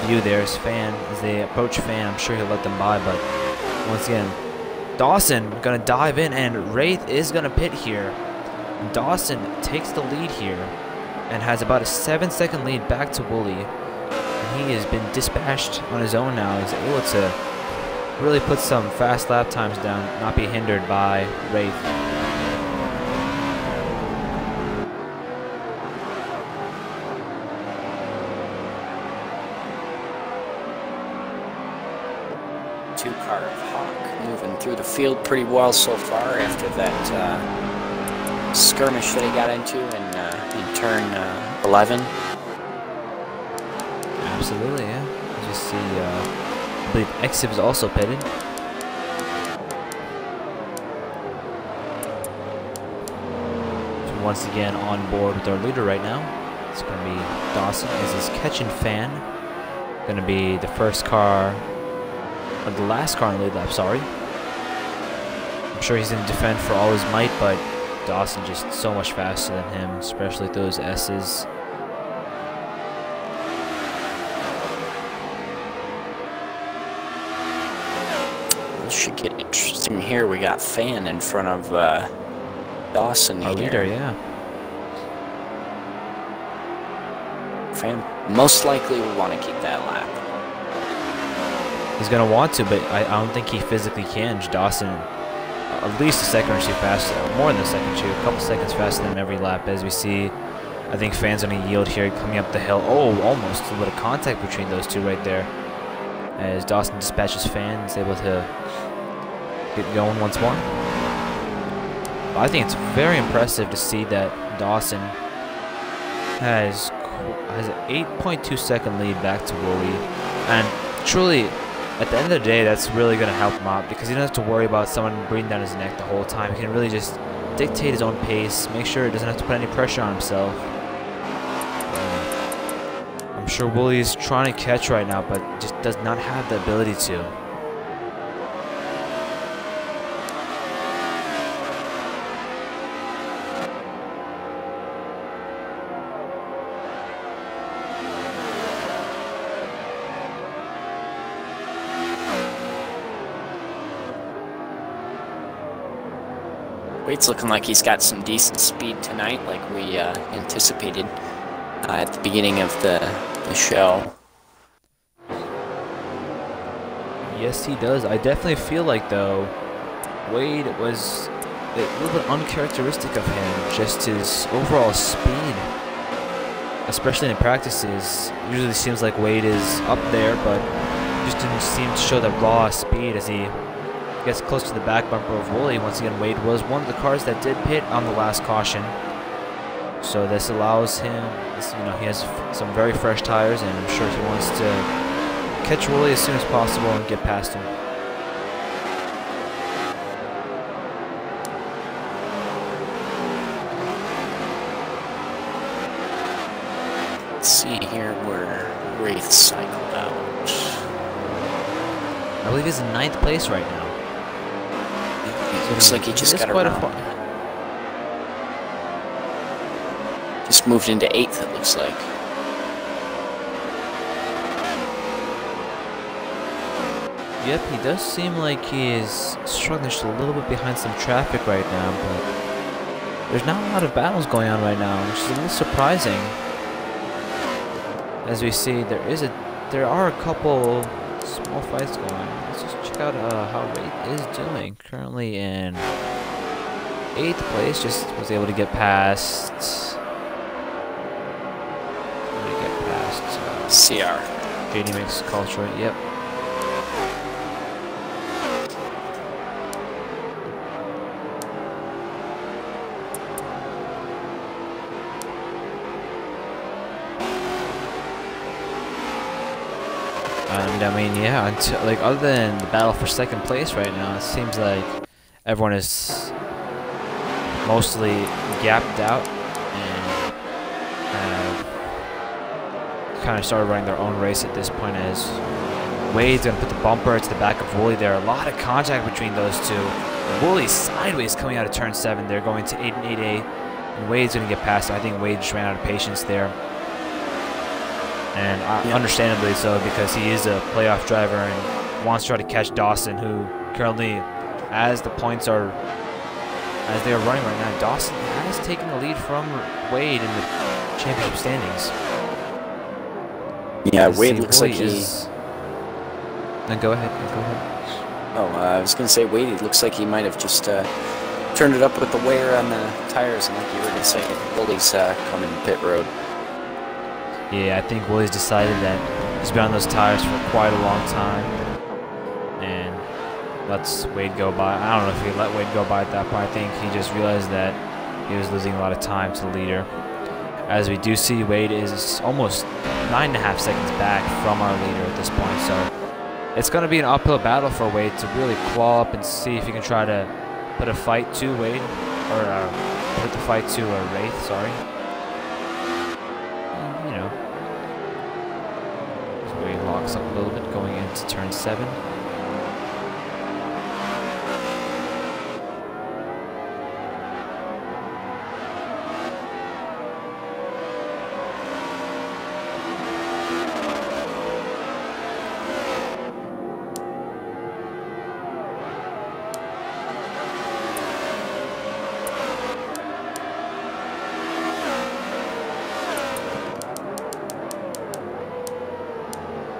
view there. Is Fan, as they approach Fan, I'm sure he'll let them by, but once again, Dawson going to dive in, and Wraith is going to pit here. Dawson takes the lead here and has about a 7-second lead back to Wooly. And he has been dispatched on his own now. He's able to really put some fast lap times down, not be hindered by Wraith. Two-car of Hawk moving through the field pretty well so far after that skirmish that he got into in turn 11. Absolutely, yeah. You just see, I believe Exib is also pitted. So once again on board with our leader right now. It's going to be Dawson as he's catching Fan. Going to be the first car, or the last car in the lead lap, sorry. I'm sure he's going to defend for all his might, but Dawson just so much faster than him, especially with those S's. This should get interesting here. We got Fan in front of Dawson here. Our leader, yeah. Fan most likely will want to keep that lap. He's going to want to, but I don't think he physically can. Dawson, at least a second or two faster, more than a second or two, a couple seconds faster than every lap. As we see, I think Fan's going to yield here coming up the hill. Oh, almost a little bit of contact between those two right there. As Dawson dispatches Fan, is able to get going once more. But I think it's very impressive to see that Dawson has has an 8.2-second lead back to Wooly, and truly, at the end of the day, that's really going to help him out because he doesn't have to worry about someone breathing down his neck the whole time. He can really just dictate his own pace, make sure he doesn't have to put any pressure on himself. I'm sure Wooly is trying to catch right now, but just does not have the ability to. Wade's looking like he's got some decent speed tonight, like we anticipated at the beginning of the show. Yes, he does. I definitely feel like, though, Wade was a little bit uncharacteristic of him. Just his overall speed, especially in practices, usually seems like Wade is up there, but just didn't seem to show that raw speed as he gets close to the back bumper of Wooly. Once again, Wade was one of the cars that did pit on the last caution. So this allows him, he has some very fresh tires, and I'm sure he wants to catch Wooly as soon as possible and get past him. Let's see here where Wraith cycled out. I believe he's in 9th place right now. It looks like he just got around. Just moved into 8th, it looks like. Yep, he does seem like he is struggling just a little bit behind some traffic right now, but there's not a lot of battles going on right now, which is a little surprising. As we see, there are a couple small fights going on. Let's just check out how Wraith is doing. Currently in 8th place, just was able to get past. CR. JD makes culture. Yep. And I mean, yeah, until, like, other than the battle for 2nd place right now, it seems like everyone is mostly gapped out and kind of started running their own race at this point, as Wade's going to put the bumper to the back of Wooly there. A lot of contact between those two. Wooly sideways coming out of turn 7. They're going to 8 and 8A, and Wade's going to get past him. I think Wade just ran out of patience there. And understandably so, because he is a playoff driver and wants to try to catch Dawson, who currently, as they are running right now, Dawson has taken the lead from Wade in the championship standings. Yeah, Wade looks like he's... No, go ahead. Oh, I was going to say, Wade, it looks like he might have just turned it up with the wear on the tires, and like you were going to say, Wooly's coming pit road. Yeah, I think Wooly's decided that he's been on those tires for quite a long time, and lets Wade go by. I don't know if he let Wade go by at that point. I think he just realized that he was losing a lot of time to the leader. As we do see, Wade is almost 9.5 seconds back from our leader at this point, so it's going to be an uphill battle for Wade to really claw up and see if he can try to put a fight to Wade, or put the fight to Wraith, sorry. So Wade locks up a little bit going into turn 7.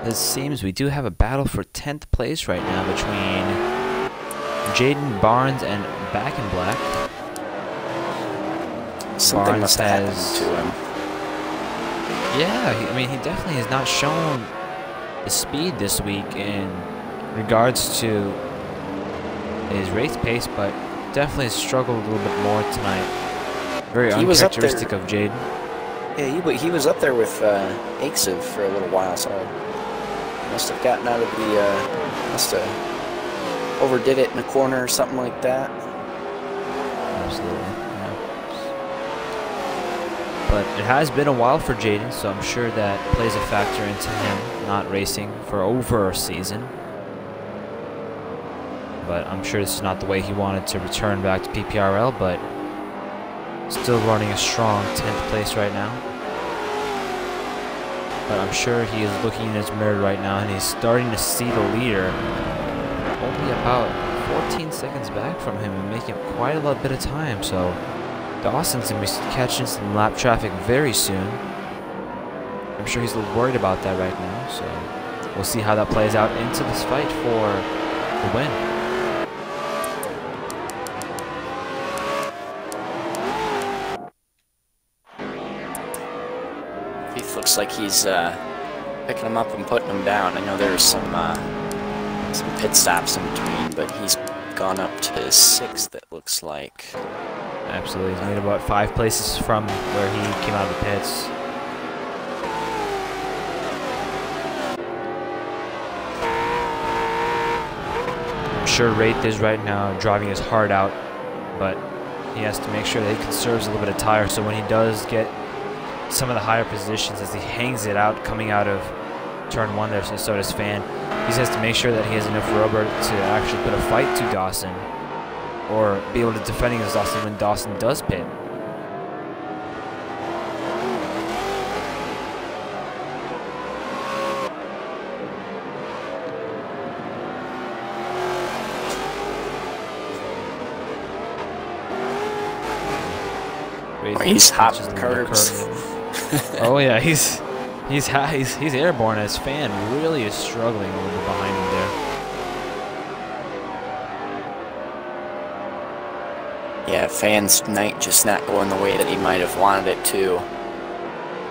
It seems we do have a battle for 10th place right now between Jaden Barnes and Back in Black. Something must have happened to him. Yeah, I mean, he definitely has not shown the speed this week in regards to his race pace, but definitely struggled a little bit more tonight. Very uncharacteristic of Jaden. Yeah, he was up there with Akesev for a little while, so must have gotten out of the, must have overdid it in a corner or something like that. Absolutely, yeah. But it has been a while for Jaden, so I'm sure that plays a factor into him not racing for over a season. But I'm sure this is not the way he wanted to return back to PPRL, but still running a strong 10th place right now. But I'm sure he is looking in his mirror right now and he's starting to see the leader only about 14 seconds back from him and making up quite a little bit of time. So Dawson's going to be catching some lap traffic very soon. I'm sure he's a little worried about that right now. So we'll see how that plays out into this fight for the win. Looks like he's picking him up and putting him down. I know there's some pit stops in between, but he's gone up to 6th, it looks like. Absolutely. He's made about 5 places from where he came out of the pits. I'm sure Wraith is right now driving his heart out, but he has to make sure that he conserves a little bit of tire so when he does get some of the higher positions as he hangs it out coming out of turn 1 there, so does Fan. He has to make sure that he has enough rubber to actually put a fight to Dawson or be able to defend against Dawson when Dawson does pit. He's hopping curbs. Oh yeah, he's airborne as Fan really is struggling a little bit behind him there. Yeah, Fan's night just not going the way that he might have wanted it to.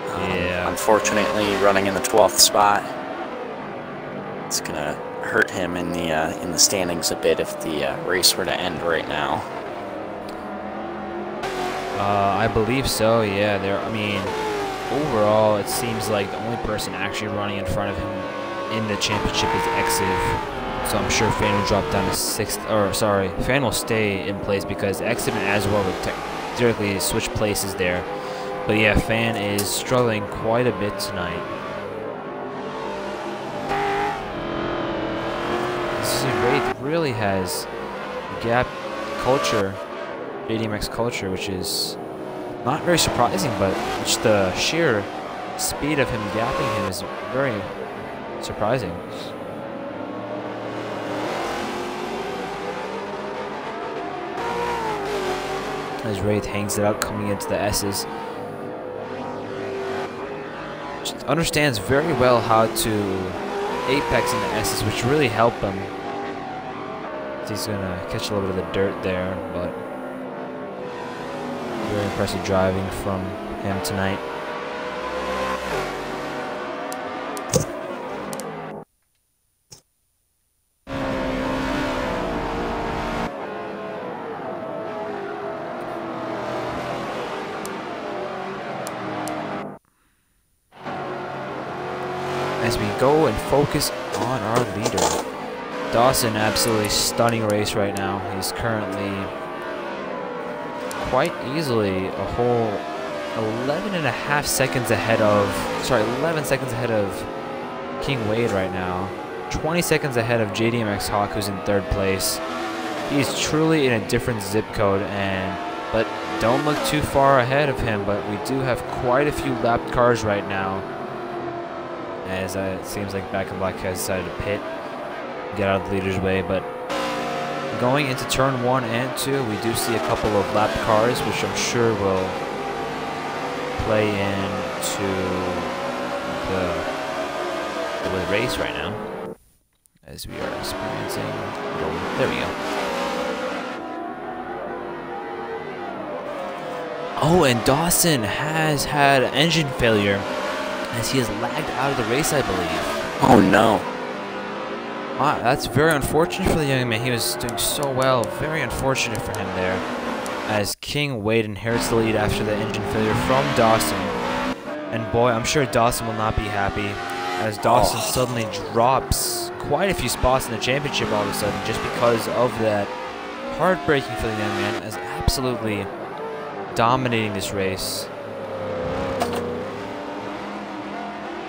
Yeah. Unfortunately, running in the 12th spot. It's gonna hurt him in the standings a bit if the race were to end right now. I believe so. Yeah, I mean, overall, it seems like the only person actually running in front of him in the championship is Exiv. So I'm sure Fan will drop down to 6th, or sorry, Fan will stay in place because Exiv and Aswell would theoretically switch places there. But yeah, Fan is struggling quite a bit tonight. This Wraith really has gap culture, JDMX culture, which is not very surprising, but just the sheer speed of him gapping him is very surprising. As Wraith hangs it out coming into the S's. Just understands very well how to apex in the S's, which really help him. He's gonna catch a little bit of the dirt there, but very impressive driving from him tonight. As we go and focus on our leader, Dawson, absolutely stunning race right now. He's currently quite easily a whole 11 seconds ahead of King Wade right now. 20 seconds ahead of JDMX Hawk, who's in 3rd place. He's truly in a different zip code, but don't look too far ahead of him. But we do have quite a few lapped cars right now, as it seems like Back in Black has decided to pit, get out of the leader's way. But going into turn 1 and 2, we do see a couple of lapped cars, which I'm sure will play into the race right now, as we are experiencing. There we go. Oh, and Dawson has had engine failure, as he has lagged out of the race, I believe. Oh no. Wow, that's very unfortunate for the young man. He was doing so well. Very unfortunate for him there, as King Wade inherits the lead after the engine failure from Dawson. And boy, I'm sure Dawson will not be happy, as Dawson suddenly drops quite a few spots in the championship all of a sudden, just because of that. Heartbreaking for the young man, as absolutely dominating this race.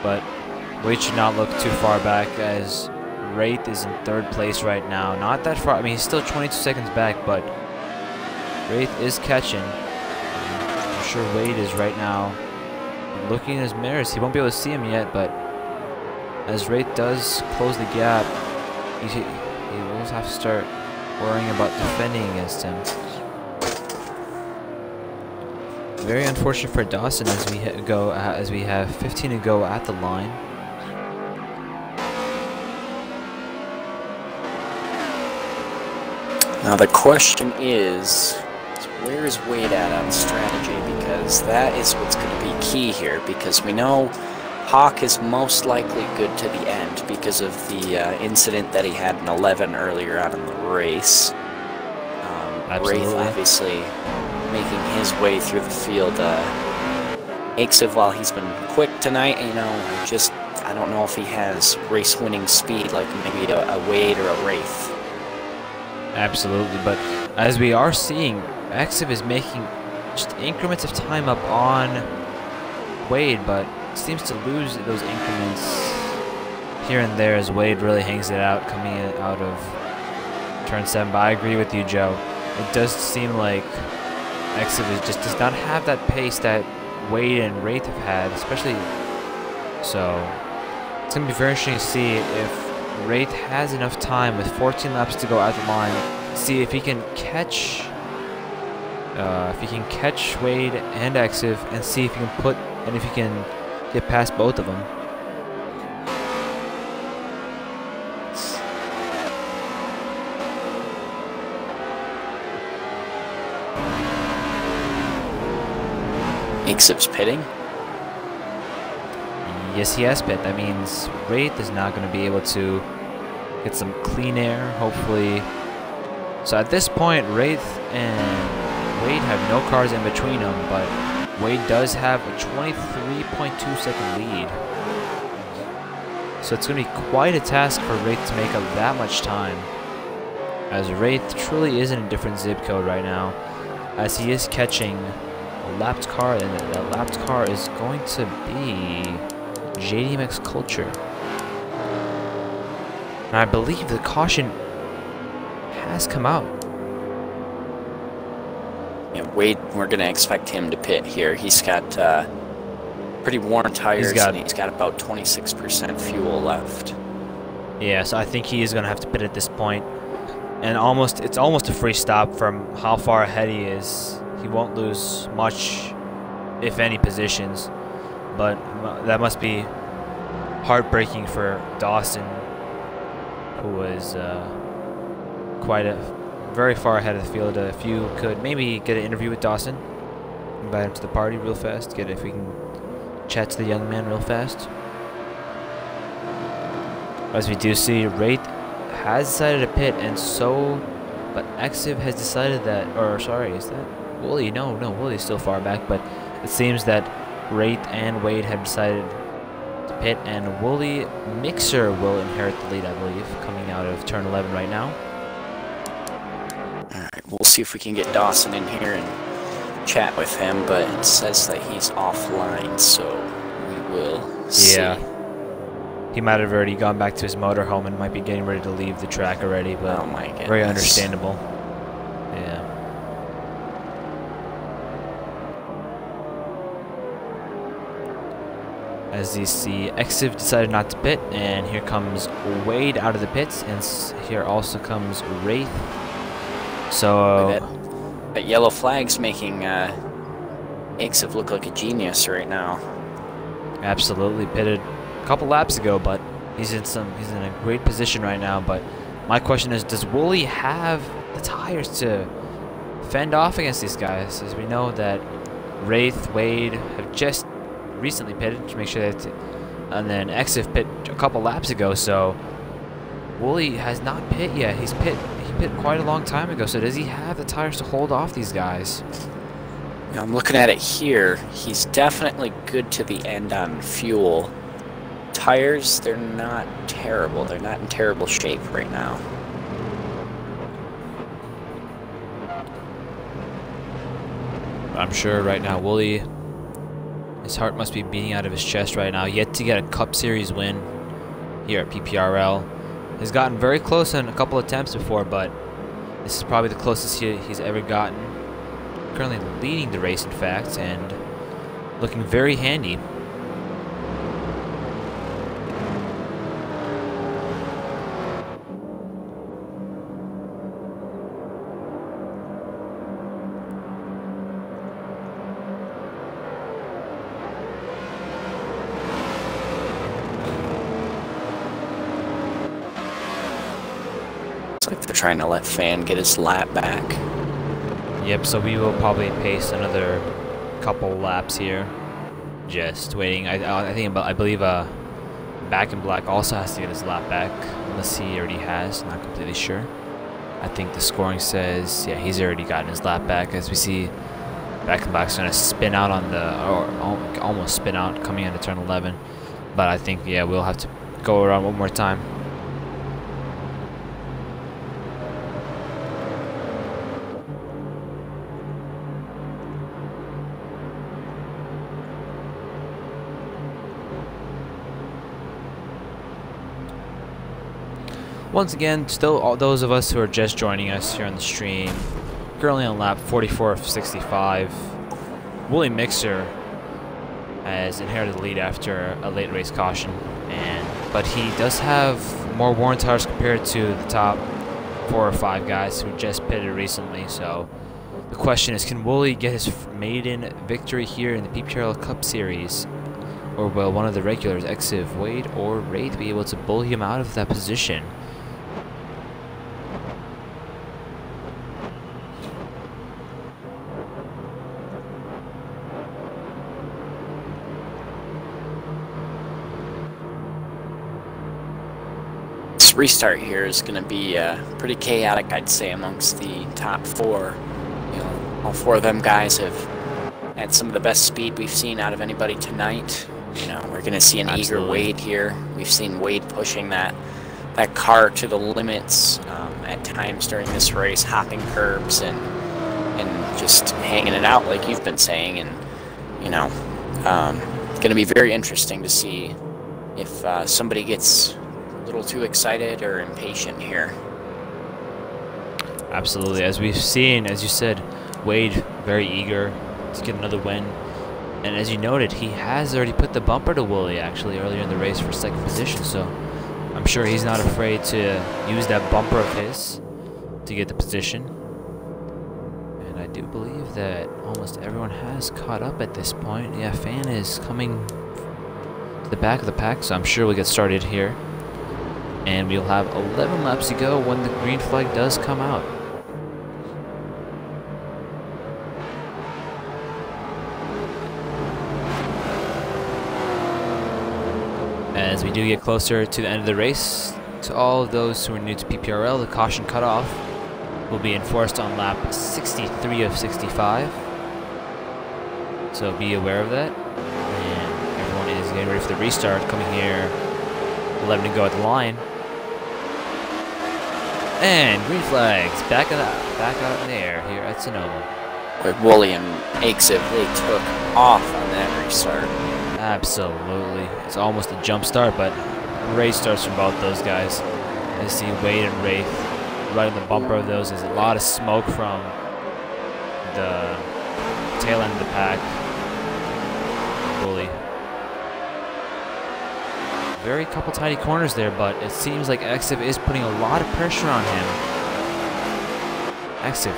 But Wade should not look too far back, as Wraith is in 3rd place right now. Not that far. I mean, he's still 22 seconds back, but Wraith is catching. I'm sure Wade is right now looking in his mirrors. He won't be able to see him yet, but as Wraith does close the gap, he will have to start worrying about defending against him. Very unfortunate for Dawson as we have 15 to go at the line. Now the question is where is Wade at on strategy? Because that is what's going to be key here. Because we know Hawk is most likely good to the end because of the incident that he had in 11 earlier on in the race. Wraith obviously making his way through the field. Iconic, while he's been quick tonight, you know, I don't know if he has race-winning speed like maybe a Wade or a Wraith. Absolutely, but as we are seeing, Iconic is making just increments of time up on Wade, but seems to lose those increments here and there as Wade really hangs it out coming out of turn 7. But I agree with you, Joe. It does seem like Iconic just does not have that pace that Wade and Wraith have had, especially. So it's going to be very interesting to see if Wraith has enough time with 14 laps to go at the line. See if he can catch Wade and Iconic, and see if he can get past both of them. Icsip's pitting? Yes, he has pit. That means Wraith is not going to be able to get some clean air, hopefully. So at this point, Wraith and Wade have no cars in between them, but Wade does have a 23.2 second lead. So it's going to be quite a task for Wraith to make up that much time, as Wraith truly is in a different zip code right now, as he is catching a lapped car, and that lapped car is going to be JDMX Culture. And I believe the caution has come out. Yeah, Wade, we're going to expect him to pit here. He's got pretty worn tires, and he's got about 26% fuel left. Yeah, so I think he is going to have to pit at this point. And it's almost a free stop from how far ahead he is. He won't lose much, if any, positions. But that must be heartbreaking for Dawson, who was very far ahead of the field. If you could maybe get an interview with Dawson, invite him to the party real fast, if we can chat to the young man real fast. As we do see, Wraith has decided to pit, and but Iconic has decided that, or sorry, is that Wooly? No, Wooly's still far back, but it seems that Wraith and Wade have decided to pit, and Wooly Mixer will inherit the lead, I believe, coming out of turn 11 right now. Alright, we'll see if we can get Dawson in here and chat with him, but it says that he's offline, so we will see. Yeah. He might have already gone back to his motorhome and might be getting ready to leave the track already, but oh my goodness. Very understandable. Yeah. As you see, Iconic decided not to pit, and here comes Wade out of the pits, and here also comes Wraith. So that yellow flag's making Iconic look like a genius right now. Absolutely, pitted a couple laps ago, but he's in a great position right now. But my question is, does Wooly have the tires to fend off against these guys? As we know that Wraith, Wade have just recently pitted to make sure that, and then Iconic pit a couple laps ago. So Wooly has not pit yet. He pit quite a long time ago. So does he have the tires to hold off these guys? I'm looking at it here. He's definitely good to the end on fuel. Tires, they're not terrible. They're not in terrible shape right now. I'm sure right now Wooly, his heart must be beating out of his chest right now. Yet to get a Cup Series win here at PPRL. He's gotten very close in a couple attempts before, but this is probably the closest he's ever gotten. Currently leading the race, in fact, and looking very handy. Looks like they're trying to let Fan get his lap back. Yep, so we will probably pace another couple laps here. Just waiting. I believe Back in Black also has to get his lap back, unless he already has. Not completely sure. I think the scoring says, yeah, he's already gotten his lap back. As we see, Back in Black's going to spin out on the, or almost spin out coming into turn 11. But I think, yeah, we'll have to go around one more time. Once again, still all those of us who are just joining us here on the stream, currently on lap 44 of 65. Wooly Mixer has inherited the lead after a late race caution, but he does have more worn tires compared to the top 4 or 5 guys who just pitted recently. So the question is, can Wooly get his maiden victory here in the PPRL Cup Series? Or will one of the regulars, Exiv, Wade, or Wraith, be able to bully him out of that position? Restart here is going to be pretty chaotic, I'd say, amongst the top 4. You know, all 4 of them guys have had some of the best speed we've seen out of anybody tonight. You know, we're going to see an eager Wade here. We've seen Wade pushing that car to the limits at times during this race, hopping curbs and just hanging it out like you've been saying. And you know, going to be very interesting to see if somebody gets a little too excited or impatient here. Absolutely. As we've seen, as you said, Wade very eager to get another win. And as you noted, he has already put the bumper to Wooly actually earlier in the race for 2nd position. So I'm sure he's not afraid to use that bumper of his to get the position. And I do believe that almost everyone has caught up at this point. Yeah, Fan is coming to the back of the pack, so I'm sure we'll get started here. And we'll have 11 laps to go when the green flag does come out. As we do get closer to the end of the race, to all of those who are new to PPRL, the caution cutoff will be enforced on lap 63 of 65. So be aware of that. And everyone is getting ready for the restart, coming here, 11 to go at the line. And green flags back out in the air here at Sonoma. With Wooly and Exiv, they took off on that restart. Absolutely. It's almost a jump start, but race starts from both those guys. I see Wade and Wraith right on the bumper of those. There's a lot of smoke from the tail end of the pack. Wooly. Very couple tiny corners there, but it seems like Exiv is putting a lot of pressure on him. Exiv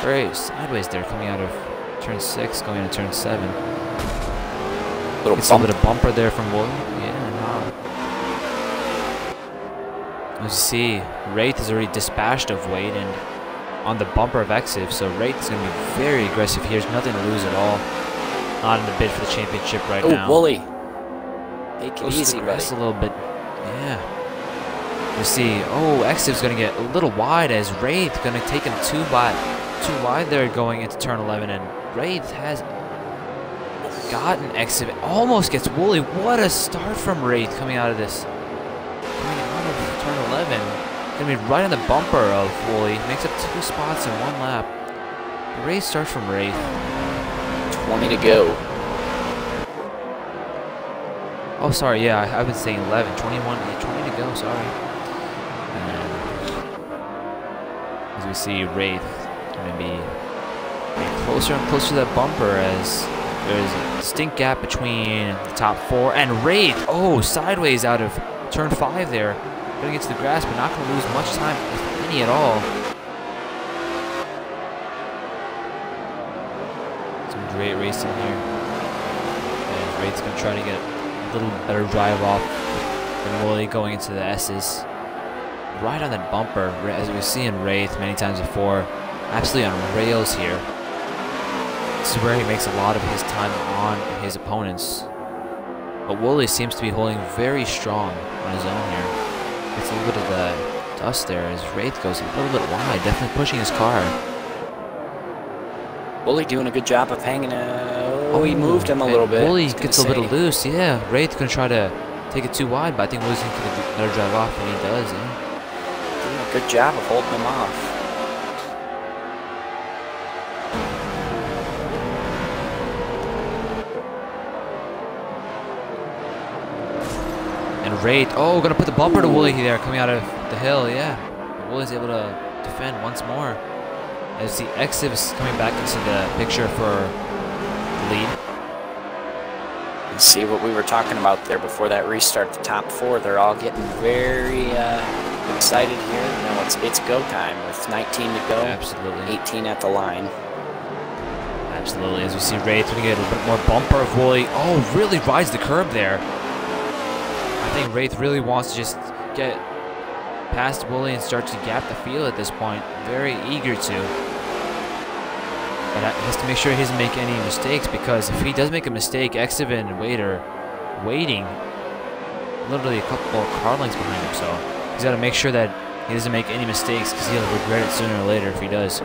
very sideways there, coming out of turn 6, going into turn 7. Gets a little bit of bumper there from Wooly. Yeah, wow. As you see, Wraith is already dispatched of Wade and on the bumper of Exiv, so Wraith is going to be very aggressive here. There's nothing to lose at all. Not in the bid for the championship right now. Oh, Wooly. Take it easy, buddy. A little bit. Yeah. You see, oh, Exiv's going to get a little wide as Wraith going to take him 2 too wide there going into turn 11, and Wraith has gotten exit. Almost gets Wooly. What a start from Wraith coming out of this. Coming out of turn 11. Gonna be right on the bumper of Wooly. Makes up 2 spots in 1 lap. Great start from Wraith. 20 to go. Oh, sorry. Yeah, I've been saying 11. 21. Yeah, 20 to go. Sorry. And as we see, Wraith going to be closer and closer to that bumper as there's a distinct gap between the top 4 and Wraith. Oh, sideways out of turn 5 there. Going to get to the grass, but not going to lose much time, if any at all. Some great racing here. And Wraith's going to try to get a little better drive off than Wooly going into the S's. Right on that bumper, as we've seen Wraith many times before, absolutely on rails here. This is where he makes a lot of his time on his opponents. But Wooly seems to be holding very strong on his own here. Gets a little bit of the dust there as Wraith goes a little bit wide, definitely pushing his car. Wooly doing a good job of hanging out. Oh, he moved him a little bit. Wooly gets a little loose, yeah. Wraith's going to try to take it too wide, but I think Wooly's going to get a better drive off than he does, yeah. Doing a good job of holding him off. And Wraith, oh, going to put the bumper to Wooly there coming out of the hill, yeah. But Wooly's able to defend once more. As the Exiv is coming back into the picture for the lead. And see what we were talking about there before that restart, the top 4, they're all getting very excited here. You know, it's go time with 19 to go. Absolutely. 18 at the line. Absolutely. As we see Wraith trying to get a little bit more bumper of Wooly. Oh, really rides the curb there. I think Wraith really wants to just get past Wooly and start to gap the field at this point. Very eager to. But he has to make sure he doesn't make any mistakes, because if he does make a mistake, Exiv and Wade are waiting literally a couple of car lengths behind him. So he's got to make sure that he doesn't make any mistakes, because he'll regret it sooner or later if he does.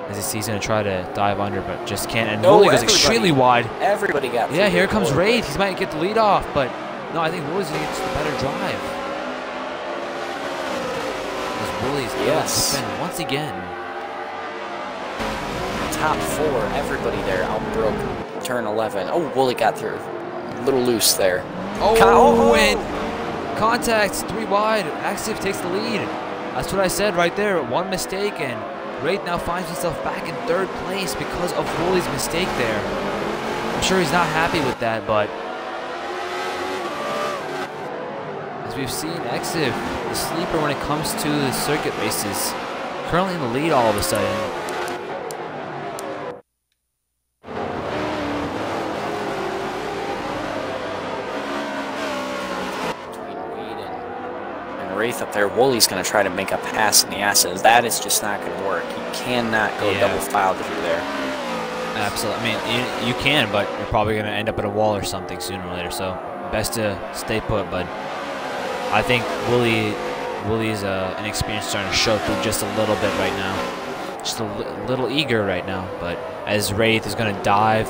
As he's going to try to dive under, but just can't. And Wooly goes extremely wide. Everybody got through. Yeah, here comes Wraith. He might get the lead off, but no, I think Wooly's going to get the better drive. As Wooly's able to defend once again. Top 4, everybody there outbroke turn 11. Oh, Wooly got through. A little loose there. Oh, and contact, 3 wide. Exiv takes the lead. That's what I said right there. One mistake, and Wraith now finds himself back in 3rd place because of Wooly's mistake there. I'm sure he's not happy with that, but as we've seen, Exiv, the sleeper when it comes to the circuit races, currently in the lead all of a sudden. Wraith up there, Wooly's going to try to make a pass in the S's. That is just not going to work. You cannot go double file through there. Absolutely. I mean, you can, but you're probably going to end up at a wall or something sooner or later. So best to stay put. But I think Wooly's inexperience starting to show through just a little bit right now. Just a little eager right now. But as Wraith is going to dive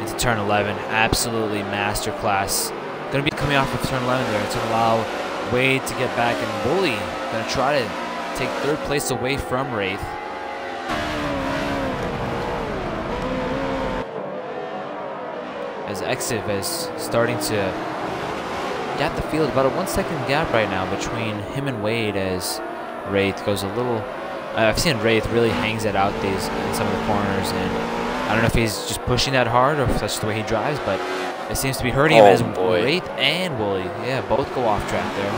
into turn 11, absolutely masterclass. Going to be coming off of turn 11 there. It's going to allow Wade to get back, and Wooly going to try to take 3rd place away from Wraith. As Exiv is starting to gap the field, about a 1 second gap right now between him and Wade, as Wraith goes a little. I've seen Wraith really hangs it out in some of the corners, and I don't know if he's just pushing that hard or if that's the way he drives, but it seems to be hurting him as Wraith and Wooly, yeah, both go off track there.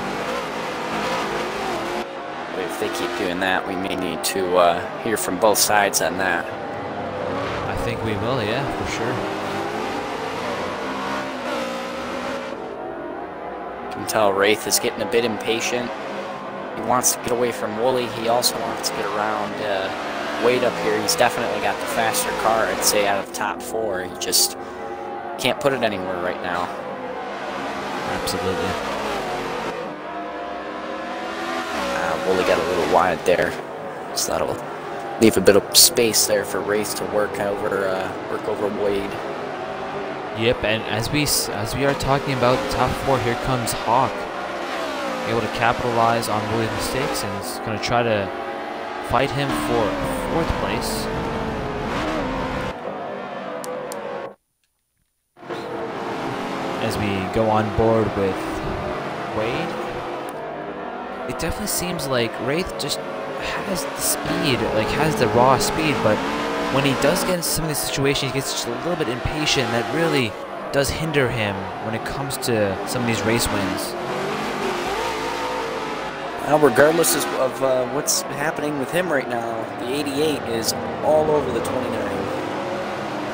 But if they keep doing that, we may need to hear from both sides on that. I think we will, yeah, for sure. You can tell Wraith is getting a bit impatient. He wants to get away from Wooly. He also wants to get around Wade up here. He's definitely got the faster car, I'd say, out of the top 4. He just can't put it anywhere right now. Absolutely. Wooly got a little wide there, so that'll leave a bit of space there for Wraith to work over Wade. Yep, and as we are talking about the top 4, here comes Hawk, able to capitalize on Willie's mistakes, and is going to try to fight him for 4th place. As we go on board with Wade, it definitely seems like Wraith just has the speed, like has the raw speed, but when he does get into some of these situations, he gets just a little bit impatient, and that really does hinder him when it comes to some of these race wins. Regardless of what's happening with him right now, the 88 is all over the 29.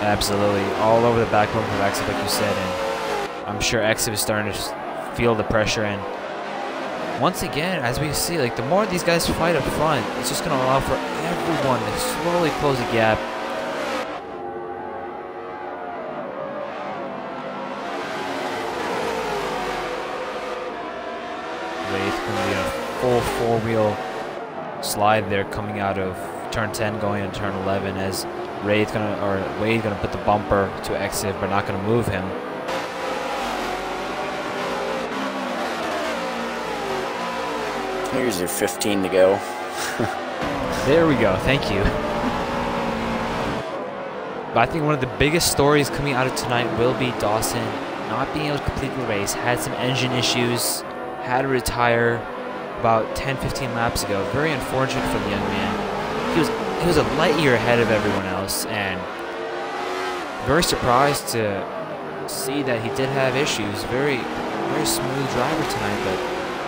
Absolutely, all over the backbone of Exif, like you said, and I'm sure Exif is starting to feel the pressure. And once again, as we see, like the more these guys fight up front, it's just going to allow for everyone to slowly close the gap. Wraith going to be a full 4-wheel slide there coming out of turn 10 going into turn 11, as Wade's gonna put the bumper to Exif but not going to move him. Here's your 15 to go. There we go, thank you. But I think one of the biggest stories coming out of tonight will be Dawson not being able to complete the race. Had some engine issues, had to retire about 10-15 laps ago. Very unfortunate for the young man. He was a light year ahead of everyone else, and very surprised to see that he did have issues. Very smooth driver tonight, but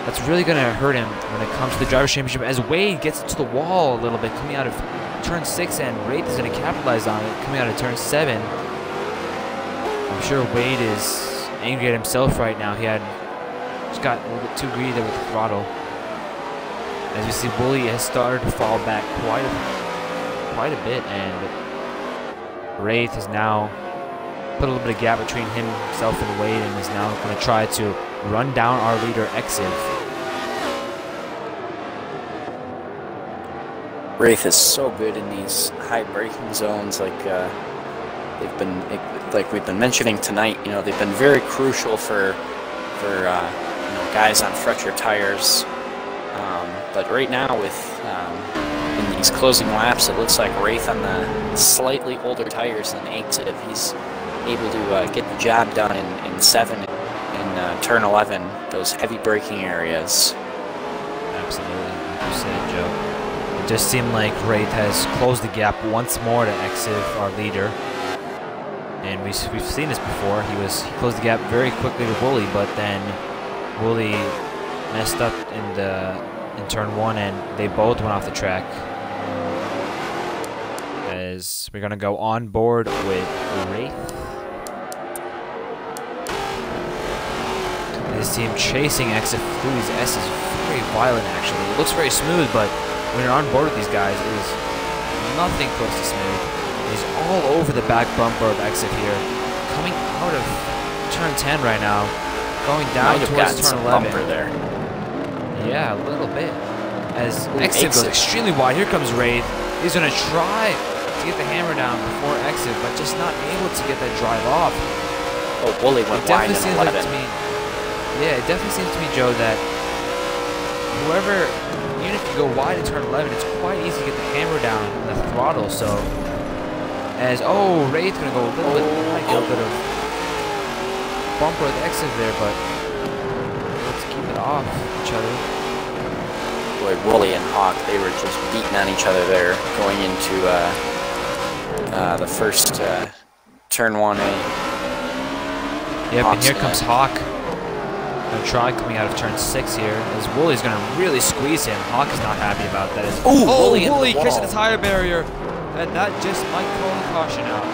that's really going to hurt him when it comes to the Drivers' Championship, as Wade gets to the wall a little bit coming out of turn 6, and Wraith is going to capitalize on it coming out of turn 7. I'm sure Wade is angry at himself right now. He just got a little bit too greedy there with the throttle. As you see, Wooly has started to fall back quite a bit, and Wraith has now put a little bit of gap between himself and Wade, and is now going to try to run down our leader, Exif. Wraith is so good in these high braking zones, like we've been mentioning tonight. You know, they've been very crucial for guys on fresher tires. But right now, in these closing laps, it looks like Wraith on the slightly older tires than Exif. He's able to get the job done in 7 and turn 11, those heavy braking areas. Absolutely, like you said, Joe. It just seemed like Wraith has closed the gap once more to Exif, our leader. And we've seen this before. He closed the gap very quickly to Wooly, but then Wooly messed up in turn 1, and they both went off the track. As we're gonna go on board with Wraith. You see him chasing Exif through these S's. Very violent, actually. It looks very smooth, but when you're on board with these guys, it is nothing close to smooth. He's all over the back bumper of Exif here. Coming out of turn 10 right now. Going down towards turn 11. Bumper there. Yeah, a little bit. As Exif goes extremely wide. Here comes Wraith. He's going to try to get the hammer down before Exif, but just not able to get that drive off. Oh, Wooly went wide in 11. Yeah, it definitely seems to me, Joe, that whoever, even if you go wide in turn 11, it's quite easy to get the hammer down on the throttle. So, Wraith's going to go a little bit of bumper with Exif there, but let's keep it off each other. Boy, Wooly and Hawk, they were just beating on each other there, going into the first turn 1A. Yep, and here comes Hawk. Gonna try coming out of turn 6 here, as Wooly's gonna really squeeze him. Hawk is not happy about that. Wooly catching the tire barrier, and that just might call the caution out.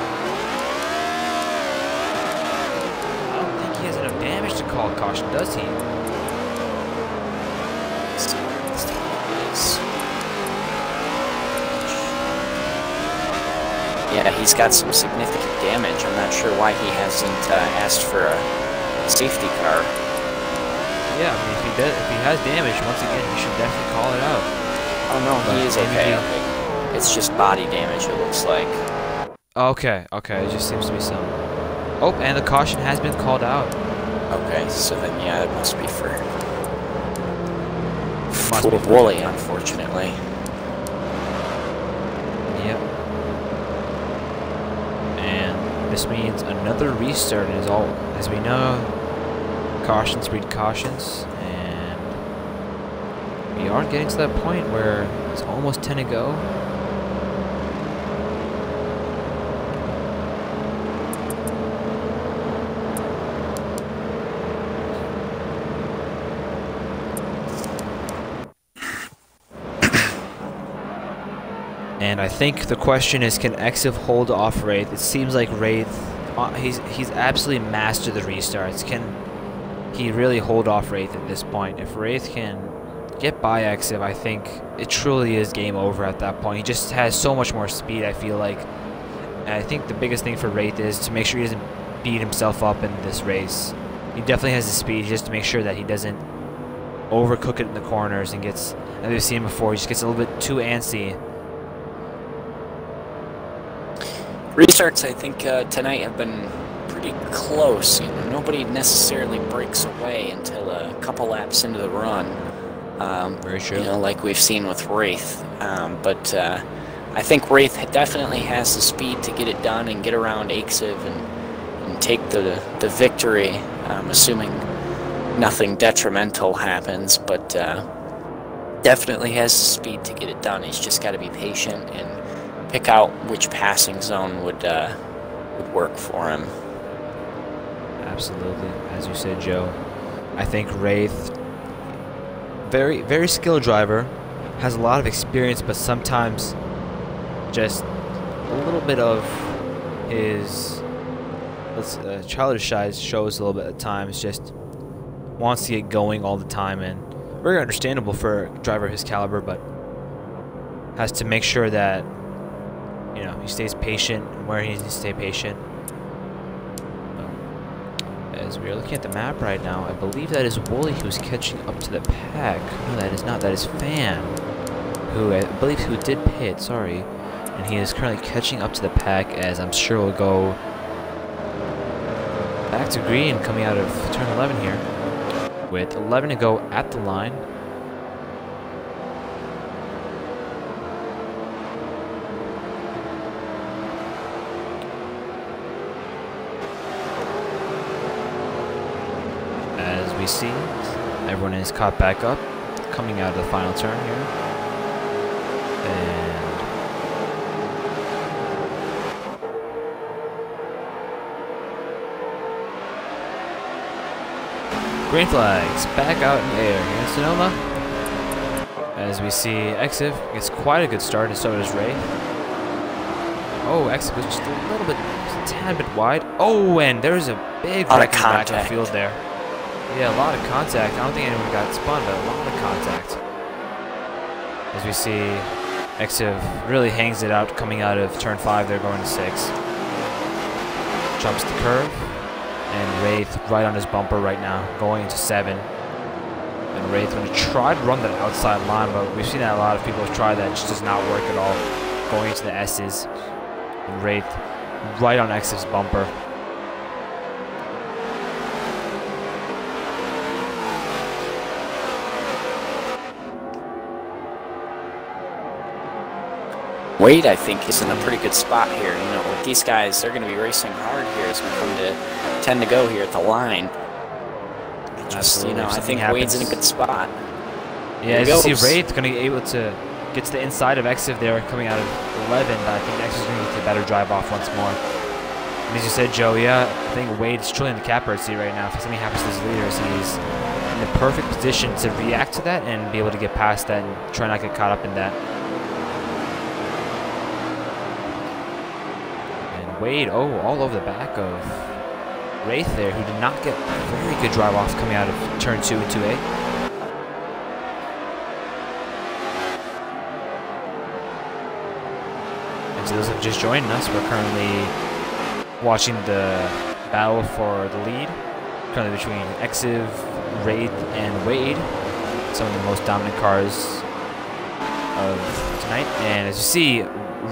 I don't think he has enough damage to call a caution, does he? Yeah, he's got some significant damage. I'm not sure why he hasn't asked for a safety car. Yeah, I mean, if he has damage, once again, he should definitely call it out. Oh no, he is okay. It's just body damage, it looks like. Okay, okay, it just seems to be some. Oh, and the caution has been called out. Okay, so then yeah, it must be for Be Wooly, unfortunately. Yep. And this means another restart is all, as we know, cautions breed cautions, and we are getting to that point where it's almost 10 to go. And I think the question is, can Exif hold off Wraith? It seems like Wraith, he's absolutely mastered the restarts. Can he really hold off Wraith at this point? If Wraith can get by Exif, I think it truly is game over at that point. He just has so much more speed, I feel like. And I think the biggest thing for Wraith is to make sure he doesn't beat himself up in this race. He definitely has the speed, just to make sure that he doesn't overcook it in the corners and gets, as we've seen before, he just gets a little bit too antsy. Restarts, I think, tonight have been pretty close. You know, nobody necessarily breaks away until a couple laps into the run. Very true. You know, like we've seen with Wraith. But I think Wraith definitely has the speed to get it done and get around Exif and take the victory, assuming nothing detrimental happens. But definitely has the speed to get it done. He's just got to be patient and pick out which passing zone would work for him. Absolutely, as you said, Joe. I think Wraith, very skilled driver, has a lot of experience, but sometimes just a little bit of his childish side shows a little bit at times. Just wants to get going all the time, and very understandable for a driver of his caliber, but has to make sure that, you know, he stays patient where he needs to stay patient. As we are looking at the map right now, I believe that is Wooly who's catching up to the pack. No, that is not. That is Fan, who I believe who did pit. Sorry, and he is currently catching up to the pack, as I'm sure will go back to green coming out of turn 11 here, with 11 to go at the line. We see everyone is caught back up coming out of the final turn here, and green flags back out in the air here in Sonoma, as we see Exif gets quite a good start, and so does Wraith. Oh, Exif was just a little bit, just a tad bit wide. Oh, and there's a big wreck in the back of the field there. Yeah, a lot of contact. I don't think anyone got spun, but a lot of contact. As we see, Exif really hangs it out coming out of turn 5. They're going to 6. Jumps the curve, and Wraith right on his bumper right now, going into 7. And Wraith going to try to run that outside line, but we've seen that a lot of people have tried that. It just does not work at all. Going into the S's, and Wraith right on Exif's bumper. Wade, I think, is in a pretty good spot here. You know, with these guys, they're going to be racing hard here as we come to 10 to go here at the line. Just, you know, I think Wade's in a good spot. Yeah, as you see, Wraith going to be able to get to the inside of Exif there, coming out of 11, but I think Exif's going to get a better drive off once more. And as you said, Joe, yeah, I think Wade's truly in the catbird seat right now. If something happens to his leaders, he's in the perfect position to react to that and be able to get past that and try not to get caught up in that. Wade, oh, all over the back of Wraith there, who did not get a very good drive off coming out of turn 2 and 2A. And to those who have just joined us, we're currently watching the battle for the lead, currently between Exif, Wraith, and Wade, some of the most dominant cars of tonight. And as you see,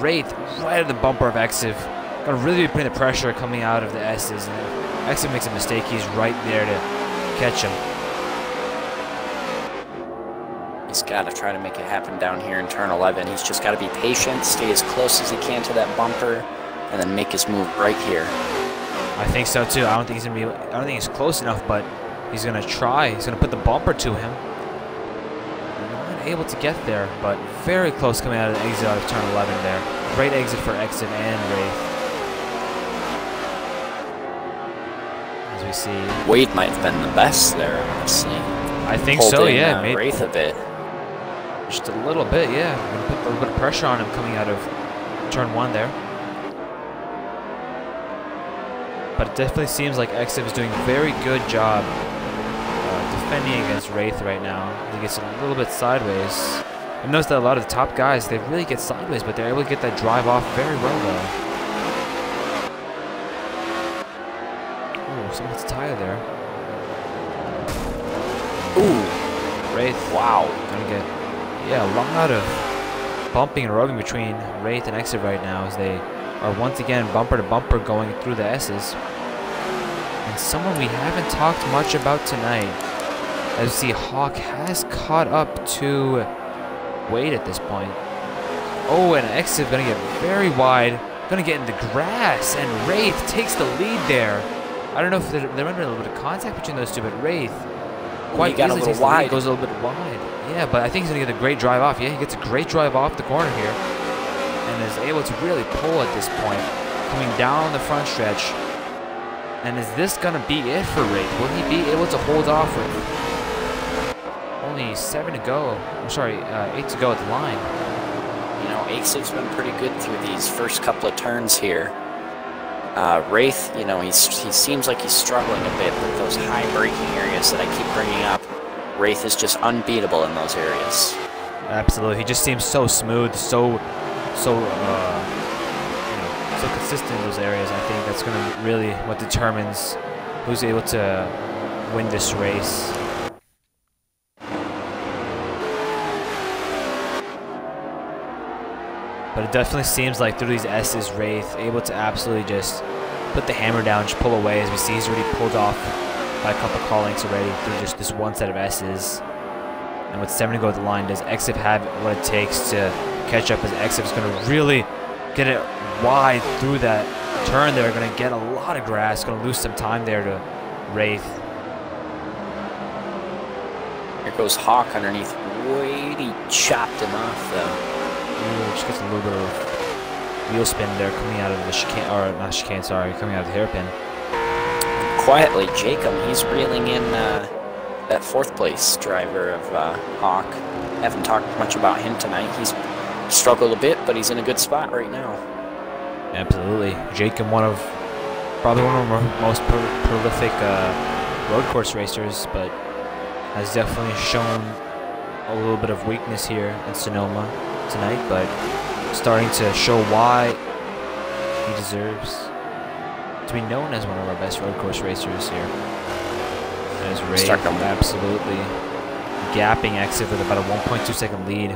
Wraith right at the bumper of Exiv. Gonna really be putting the pressure coming out of the S's. And if Exiv makes a mistake, he's right there to catch him. He's got to try to make it happen down here in turn 11. He's just got to be patient, stay as close as he can to that bumper, and then make his move right here. I think so too. I don't think he's close enough, but he's gonna try. He's gonna put the bumper to him. Not able to get there, but very close coming out of the exit out of turn 11 there. Great exit for Exiv and Wraith. As we see, Wade might have been the best there, honestly. I think so. Yeah, made Wraith a bit. Just a little bit. Yeah, gonna put a little bit of pressure on him coming out of turn 1 there. But it definitely seems like Exiv is doing a very good job defending against Wraith right now. He gets a little bit sideways. I've noticed that a lot of the top guys, they really get sideways, but they're able to get that drive off very well, though. Ooh, someone's tire there. Ooh. Wraith. Wow. Gonna get, yeah, a lot of bumping and rubbing between Wraith and Exiv right now as they are once again bumper to bumper going through the S's. And someone we haven't talked much about tonight, as you see, Hawk has caught up to Wade at this point. Oh, and Exiv gonna get very wide, gonna get in the grass, and Wraith takes the lead there. I don't know if there might be a little bit of contact between those two, but Wraith quite got a easily little wide. Goes a little bit wide. Yeah, but I think he's gonna get a great drive off. Yeah, he gets a great drive off the corner here, and is able to really pull at this point, coming down the front stretch. And is this gonna be it for Wraith? Will he be able to hold off with only 7 to go? I'm sorry, 8 to go at the line. You know, Exiv's been pretty good through these first couple of turns here. Wraith, you know, he seems like he's struggling a bit with those high braking areas that I keep bringing up. Wraith is just unbeatable in those areas. Absolutely, he just seems so smooth, so consistent in those areas. I think that's going to really what determines who's able to win this race. But it definitely seems like through these S's, Wraith able to absolutely just put the hammer down, just pull away. As we see, he's already pulled off by a couple car lengths already through just this one set of S's. And with 7 to go at the line, does Exiv have what it takes to catch up? As Exiv is going to really get it wide through that turn there, going to get a lot of grass, going to lose some time there to Wraith. Here goes Hawk underneath Wade. He chopped him off though. Ooh, just gets a little bit of wheel spin there coming out of the chicane, or not chicane, sorry, coming out of the hairpin. Quietly, Jacob, he's reeling in that 4th place driver of Hawk. Haven't talked much about him tonight. He's struggled a bit, but he's in a good spot right now. Absolutely. Jacob, probably one of our most prolific road course racers, but has definitely shown a little bit of weakness here in Sonoma tonight, but starting to show why he deserves to be known as one of our best road course racers here. As Wraith absolutely gapping Exiv with about a 1.2 second lead.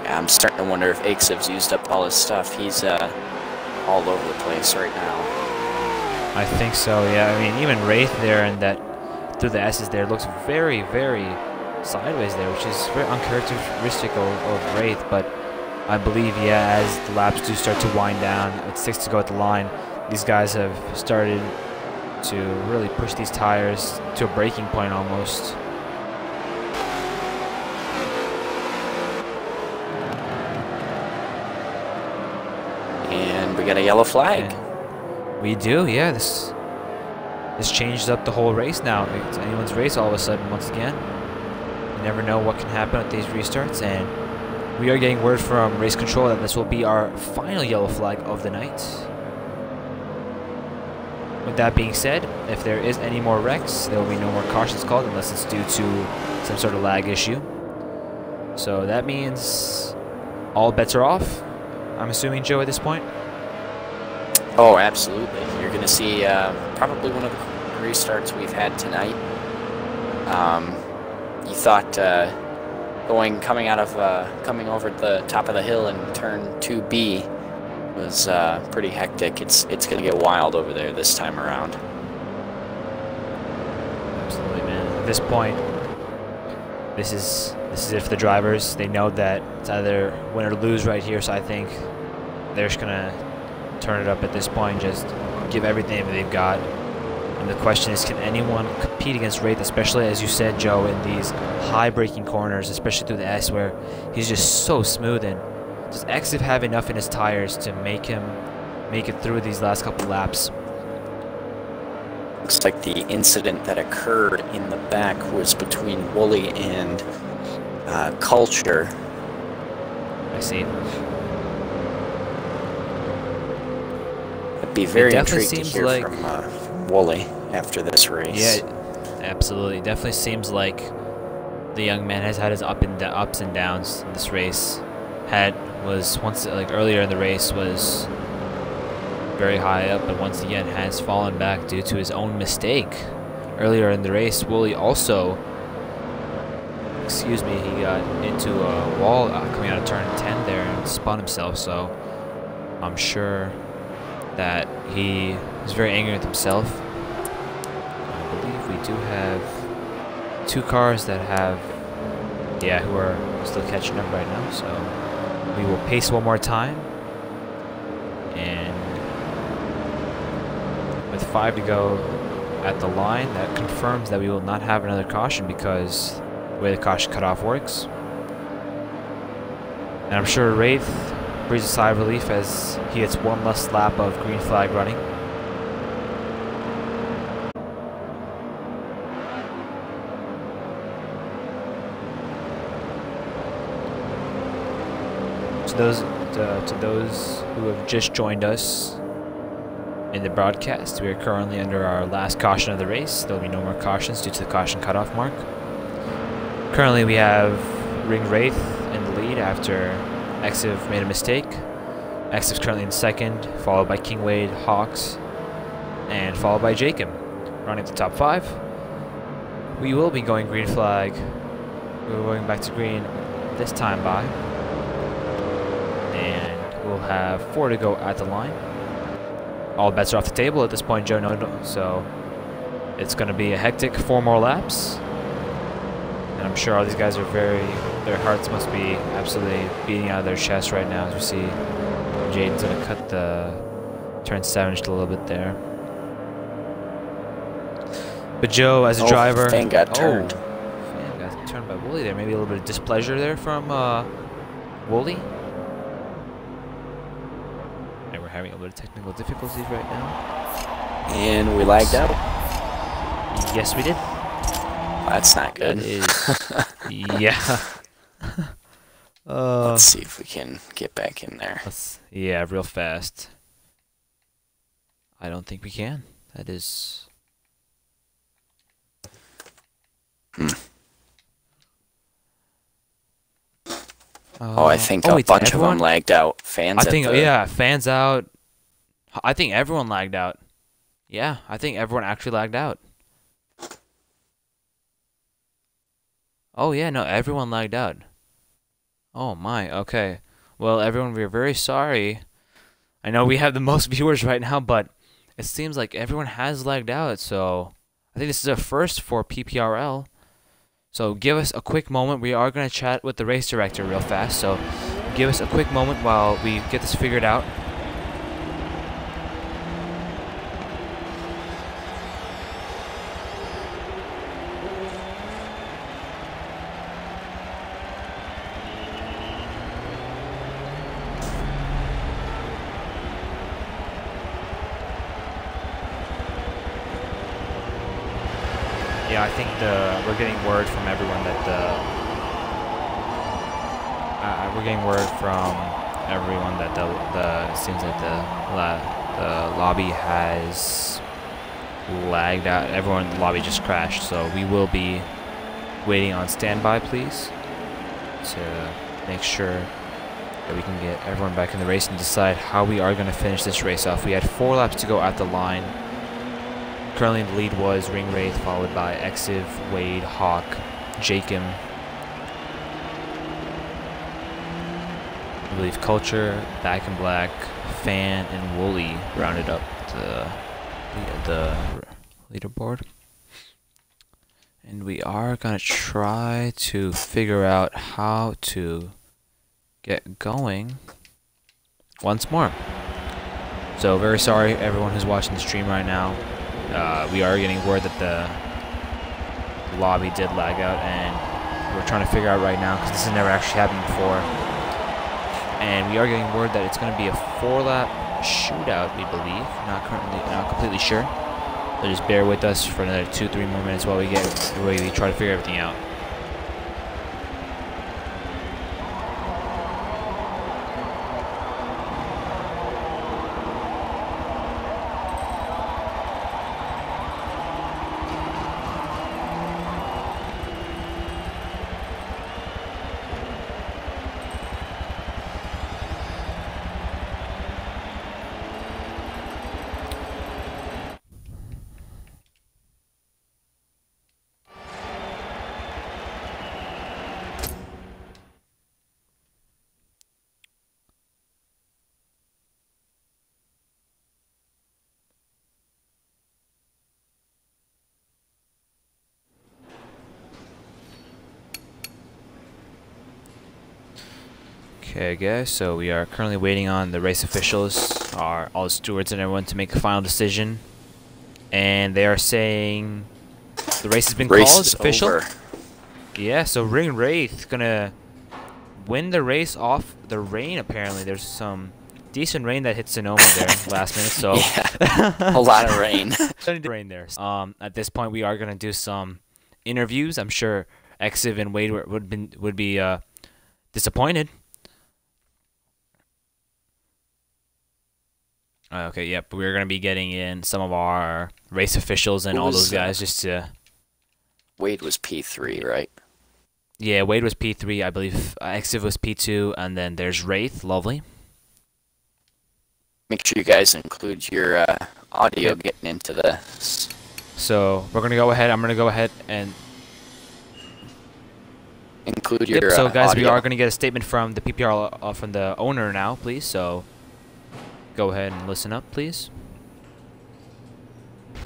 Yeah, I'm starting to wonder if Exiv's used up all his stuff. He's all over the place right now. I think so, yeah. I mean, even Wraith there and that through the S's there looks very, very sideways there, which is very uncharacteristic of Wraith, but I believe, yeah, as the laps do start to wind down, with 6 to go at the line, these guys have started to really push these tires to a breaking point almost. And we got a yellow flag. And we do, yeah. This changes up the whole race now. It's anyone's race all of a sudden once again. You never know what can happen at these restarts, and we are getting word from race control that this will be our final yellow flag of the night. With that being said, if there is any more wrecks, there will be no more cautions called unless it's due to some sort of lag issue. So that means all bets are off, I'm assuming, Joe, at this point? Oh, absolutely. You're going to see probably one of the restarts we've had tonight. You thought coming over the top of the hill in turn 2B was pretty hectic. It's going to get wild over there this time around. Absolutely, man. At this point, this is it for the drivers. They know that it's either win or lose right here, so I think they're just gonna turn it up at this point, just give everything that they've got. And the question is, can anyone compete against Wraith, especially, as you said, Joe, in these high braking corners, especially through the S, where he's just so smooth, and does Exif have enough in his tires to make it through these last couple laps? Looks like the incident that occurred in the back was between Wooly and Culture. I see. I'd be very intrigued to hear from Wooly after this race. Yeah, absolutely. It definitely seems like the young man has had his ups and downs in this race. Earlier in the race was very high up, but once again has fallen back due to his own mistake. Earlier in the race, Wooly also, he got into a wall coming out of turn 10 there and spun himself, so I'm sure that he is very angry with himself. I believe we do have 2 cars that who are still catching up right now, so we will pace one more time, and with 5 to go at the line, that confirms that we will not have another caution because the way the caution cutoff works. And I'm sure Wraith breathes a sigh of relief as he gets one less lap of green flag running. To those who have just joined us in the broadcast, we are currently under our last caution of the race. There will be no more cautions due to the caution cutoff mark. Currently we have Ring Wraith in the lead after Exif made a mistake. Exif's currently in second, followed by King Wade, Hawks, and followed by Jacob. Running the top 5. We will be going green flag. We're going back to green this time by. And we'll have 4 to go at the line. All bets are off the table at this point, Joe. So it's going to be a hectic 4 more laps. And I'm sure all these guys are their hearts must be absolutely beating out of their chest right now, as we see Jaden's going to cut the turn 7 just a little bit there. But Joe, as a driver... Fan got turned. Fan got turned by Wooly there. Maybe a little bit of displeasure there from Wooly. And we're having a little bit of technical difficulties right now. And we lagged out. Yes, we did. That's not good. That is, yeah. Let's see if we can get back in there. Yeah, real fast. I don't think we can. That is... I think a bunch of them lagged out. Fans out. I think everyone lagged out. Yeah, I think everyone actually lagged out. Oh, yeah, no, everyone lagged out. Oh, my, okay. Well, everyone, we're very sorry. I know we have the most viewers right now, but it seems like everyone has lagged out, so I think this is a first for PPRL. So give us a quick moment. We are going to chat with the race director real fast, so give us a quick moment while we get this figured out. Yeah, I think we're getting word from everyone that it seems like the lobby has lagged out. Everyone in the lobby just crashed, so we will be waiting on standby, please, to make sure that we can get everyone back in the race and decide how we are going to finish this race off. We had 4 laps to go at the line. Currently, the lead was Ring Wraith, followed by Exif, Wade, Hawk, Jacob, I believe Culture, Back in Black, Fan, and Wooly rounded up the leaderboard. And we are going to try to figure out how to get going once more. So very sorry everyone who's watching the stream right now. We are getting word that the lobby did lag out, and we're trying to figure out right now because this has never actually happened before. And we are getting word that it's going to be a 4-lap shootout, we believe. Not completely sure. So just bear with us for another 2-3 more minutes while we try to figure everything out. Okay guys, so we are currently waiting on the race officials, all the stewards and everyone to make a final decision. And they are saying the race has been called, it's official. Over. Yeah, so Ring Wraith gonna win the race off the rain apparently. There's some decent rain that hit Sonoma there last minute, so yeah, a lot of rain. Rain there. At this point we are gonna do some interviews. I'm sure Exiv and Wade would be disappointed. Okay, yep, we're going to be getting in some of our race officials and all those guys just to... Wade was P3, right? Yeah, Wade was P3, I believe. Exiv was P2, and then there's Wraith, lovely. Make sure you guys include your audio getting into this. So, we're going to go ahead, I'm going to go ahead and... include your so guys, audio. We are going to get a statement from the PPRL, from the owner now, please, so... Go ahead and listen up, please.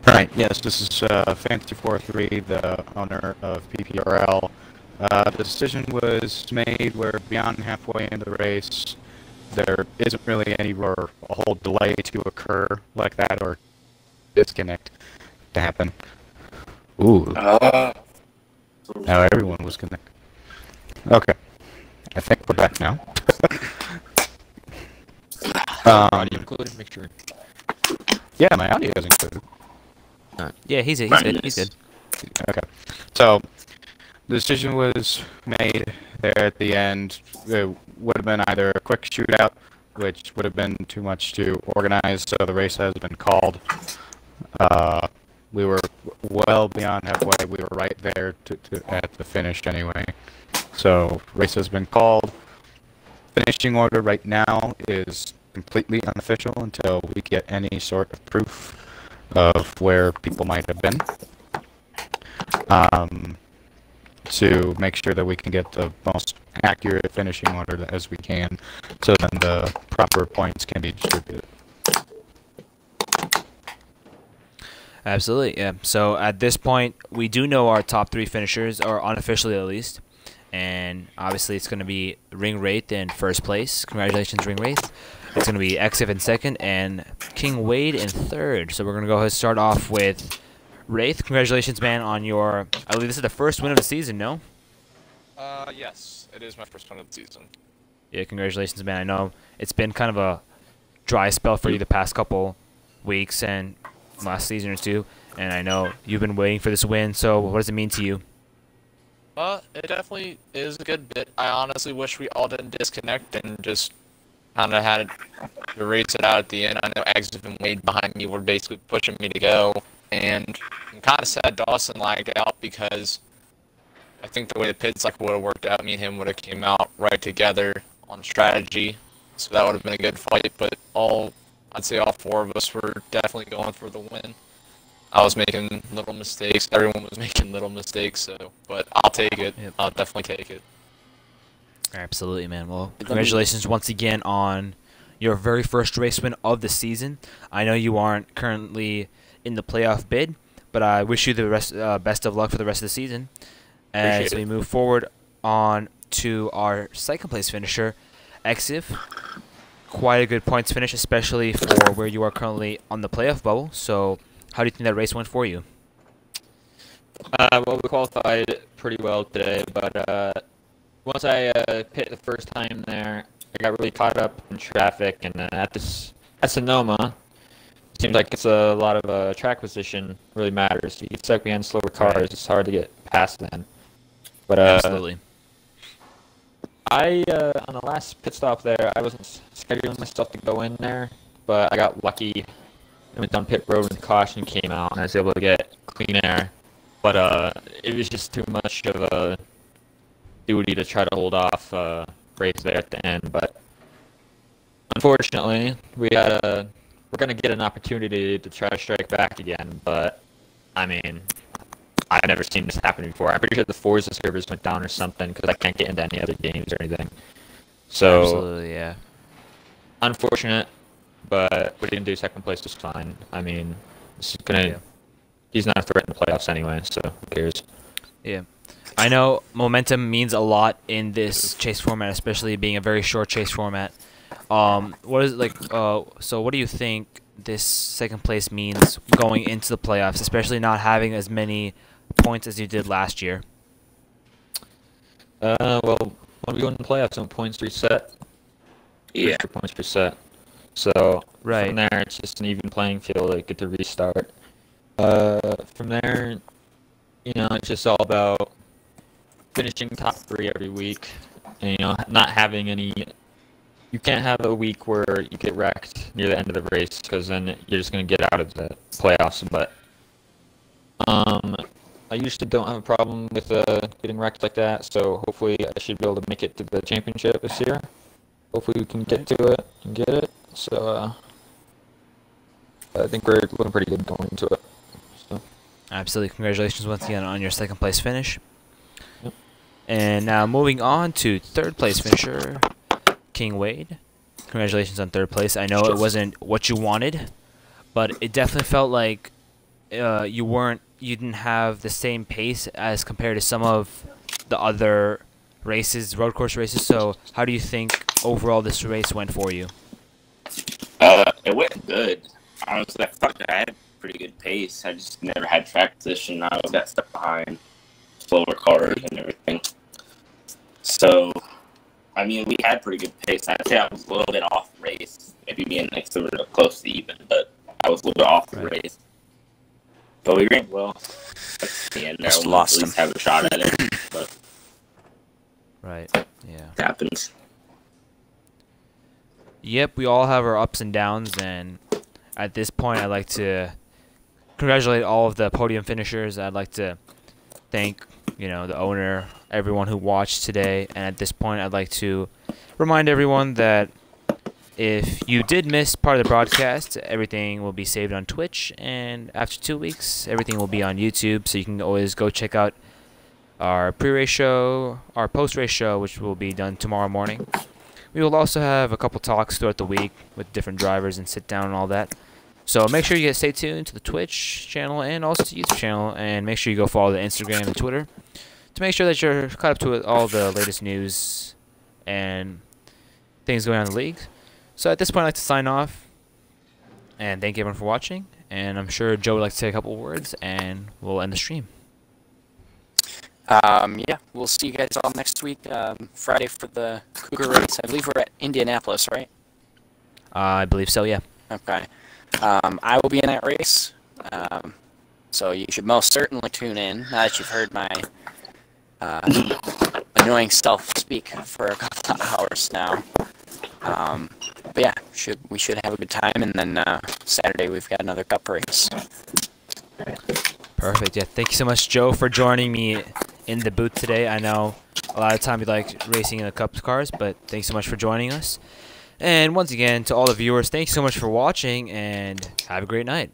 Right, yes, this is Fantasy43, the owner of PPRL. The decision was made, we're beyond halfway into the race. There isn't really any or a whole delay to occur like that, or disconnect to happen. Ooh. Now everyone was connected. Okay. I think we're back now. Audio included, make sure. Yeah, my audio is included. Yeah, he's good. He's good. Okay. So, the decision was made there at the end. It would have been either a quick shootout, which would have been too much to organize, so the race has been called. We were well beyond halfway. We were right there at the finish anyway. So, race has been called. Finishing order right now is completely unofficial until we get any sort of proof of where people might have been, to make sure that we can get the most accurate finishing order as we can, so then the proper points can be distributed. Absolutely, yeah. So at this point, we do know our top 3 finishers, or unofficially at least. And obviously it's going to be Ring Wraith in first place. Congratulations, Ring Wraith. It's going to be Exiv in second and King Wade in third. So we're going to go ahead and start off with Wraith. Congratulations, man, on your... I believe this is the first win of the season, no? Yes, it is my first win of the season. Yeah, congratulations, man. I know it's been kind of a dry spell for you the past couple weeks and last season or two. And I know you've been waiting for this win. So what does it mean to you? It definitely is a good bit. I honestly wish we all didn't disconnect and just kind of had to race it out at the end. I know Exif and Wade behind me were basically pushing me to go, and I'm kind of sad Dawson lagged out because I think the way the pits would have worked out, me and him would have came out right together on strategy, so that would have been a good fight. But I'd say all 4 of us were definitely going for the win. I was making little mistakes. Everyone was making little mistakes, but I'll take it. Yep. I'll definitely take it. Absolutely, man. Well, congratulations once again on your very first race win of the season. I know you aren't currently in the playoff bid, but I wish you the best of luck for the rest of the season. As we move forward on to our second place finisher, Exif. Quite a good points finish, especially for where you are currently on the playoff bubble. So, how do you think that race went for you? Well, we qualified pretty well today, but once I pit the first time there, I got really caught up in traffic, and at Sonoma, it seems like it's a lot of track position really matters. You get stuck behind slower cars, it's hard to get past them. But Absolutely. on the last pit stop there, I wasn't scheduling myself to go in there, but I got lucky. I went down pit road when the caution came out, and I was able to get clean air. But it was just too much of a duty to try to hold off race there at the end. But unfortunately, we're gonna get an opportunity to try to strike back again. But I mean, I've never seen this happen before. I'm pretty sure the Forza servers went down or something because I can't get into any other games or anything. So Absolutely, yeah. Unfortunate, but we didn't do second place just fine. I mean, he's not a threat in the playoffs anyway, so who cares? Yeah. I know momentum means a lot in this chase format, especially being a very short chase format. What is it like? So what do you think this second place means going into the playoffs, especially not having as many points as you did last year? Well, when we go into the playoffs, when points reset, Yeah. points reset. So Right. from there, it's just an even playing field. Like get to restart. From there, it's just all about finishing top 3 every week, and not having any. You can't have a week where you get wrecked near the end of the race, because then you're just gonna get out of the playoffs. But I usually don't have a problem with getting wrecked like that, so hopefully I should be able to make it to the championship this year. Hopefully we can get to it and get it. So I think we're looking pretty good going into it. So. Absolutely. Congratulations once again on your second place finish. Yep. And now moving on to third place finisher, King Wade. Congratulations on third place. I know it wasn't what you wanted, but it definitely felt like you didn't have the same pace as compared to some of the other races, road course races. So how do you think overall this race went for you? It went good. Honestly, I thought I had pretty good pace. I just never had track position. I always got stuck behind slower cars and everything. So, I mean, we had pretty good pace. I'd say I was a little bit off the race. Maybe me and next to were close to even, but I was a little bit off the race. But we ran well. At the end there, Just we'll lost at least have a shot at it. But Right. Yeah. it happens. Yep, we all have our ups and downs, and at this point, I'd like to congratulate all of the podium finishers. I'd like to thank, the owner, everyone who watched today, and at this point, I'd like to remind everyone that if you did miss part of the broadcast, everything will be saved on Twitch, and after 2 weeks, everything will be on YouTube, so you can always go check out our pre-race show, our post-race show, which will be done tomorrow morning. We will also have a couple talks throughout the week with different drivers and sit down and all that. So make sure you stay tuned to the Twitch channel and also to the YouTube channel, and make sure you go follow the Instagram and Twitter to make sure that you're caught up to all the latest news and things going on in the league. So at this point, I'd like to sign off, and thank you everyone for watching, and I'm sure Joe would like to say a couple words, and we'll end the stream. Yeah, we'll see you guys all next week, Friday for the Cougar race. I believe we're at Indianapolis, right? I believe so, yeah. Okay. I will be in that race, so you should most certainly tune in, now that you've heard my annoying self speak for a couple of hours now. But yeah, we should have a good time, and then Saturday we've got another cup race. Perfect. Yeah, thank you so much, Joe, for joining me in the booth today. I know a lot of time you like racing in the Cups cars, but thanks so much for joining us. And once again, to all the viewers, thanks so much for watching, and have a great night.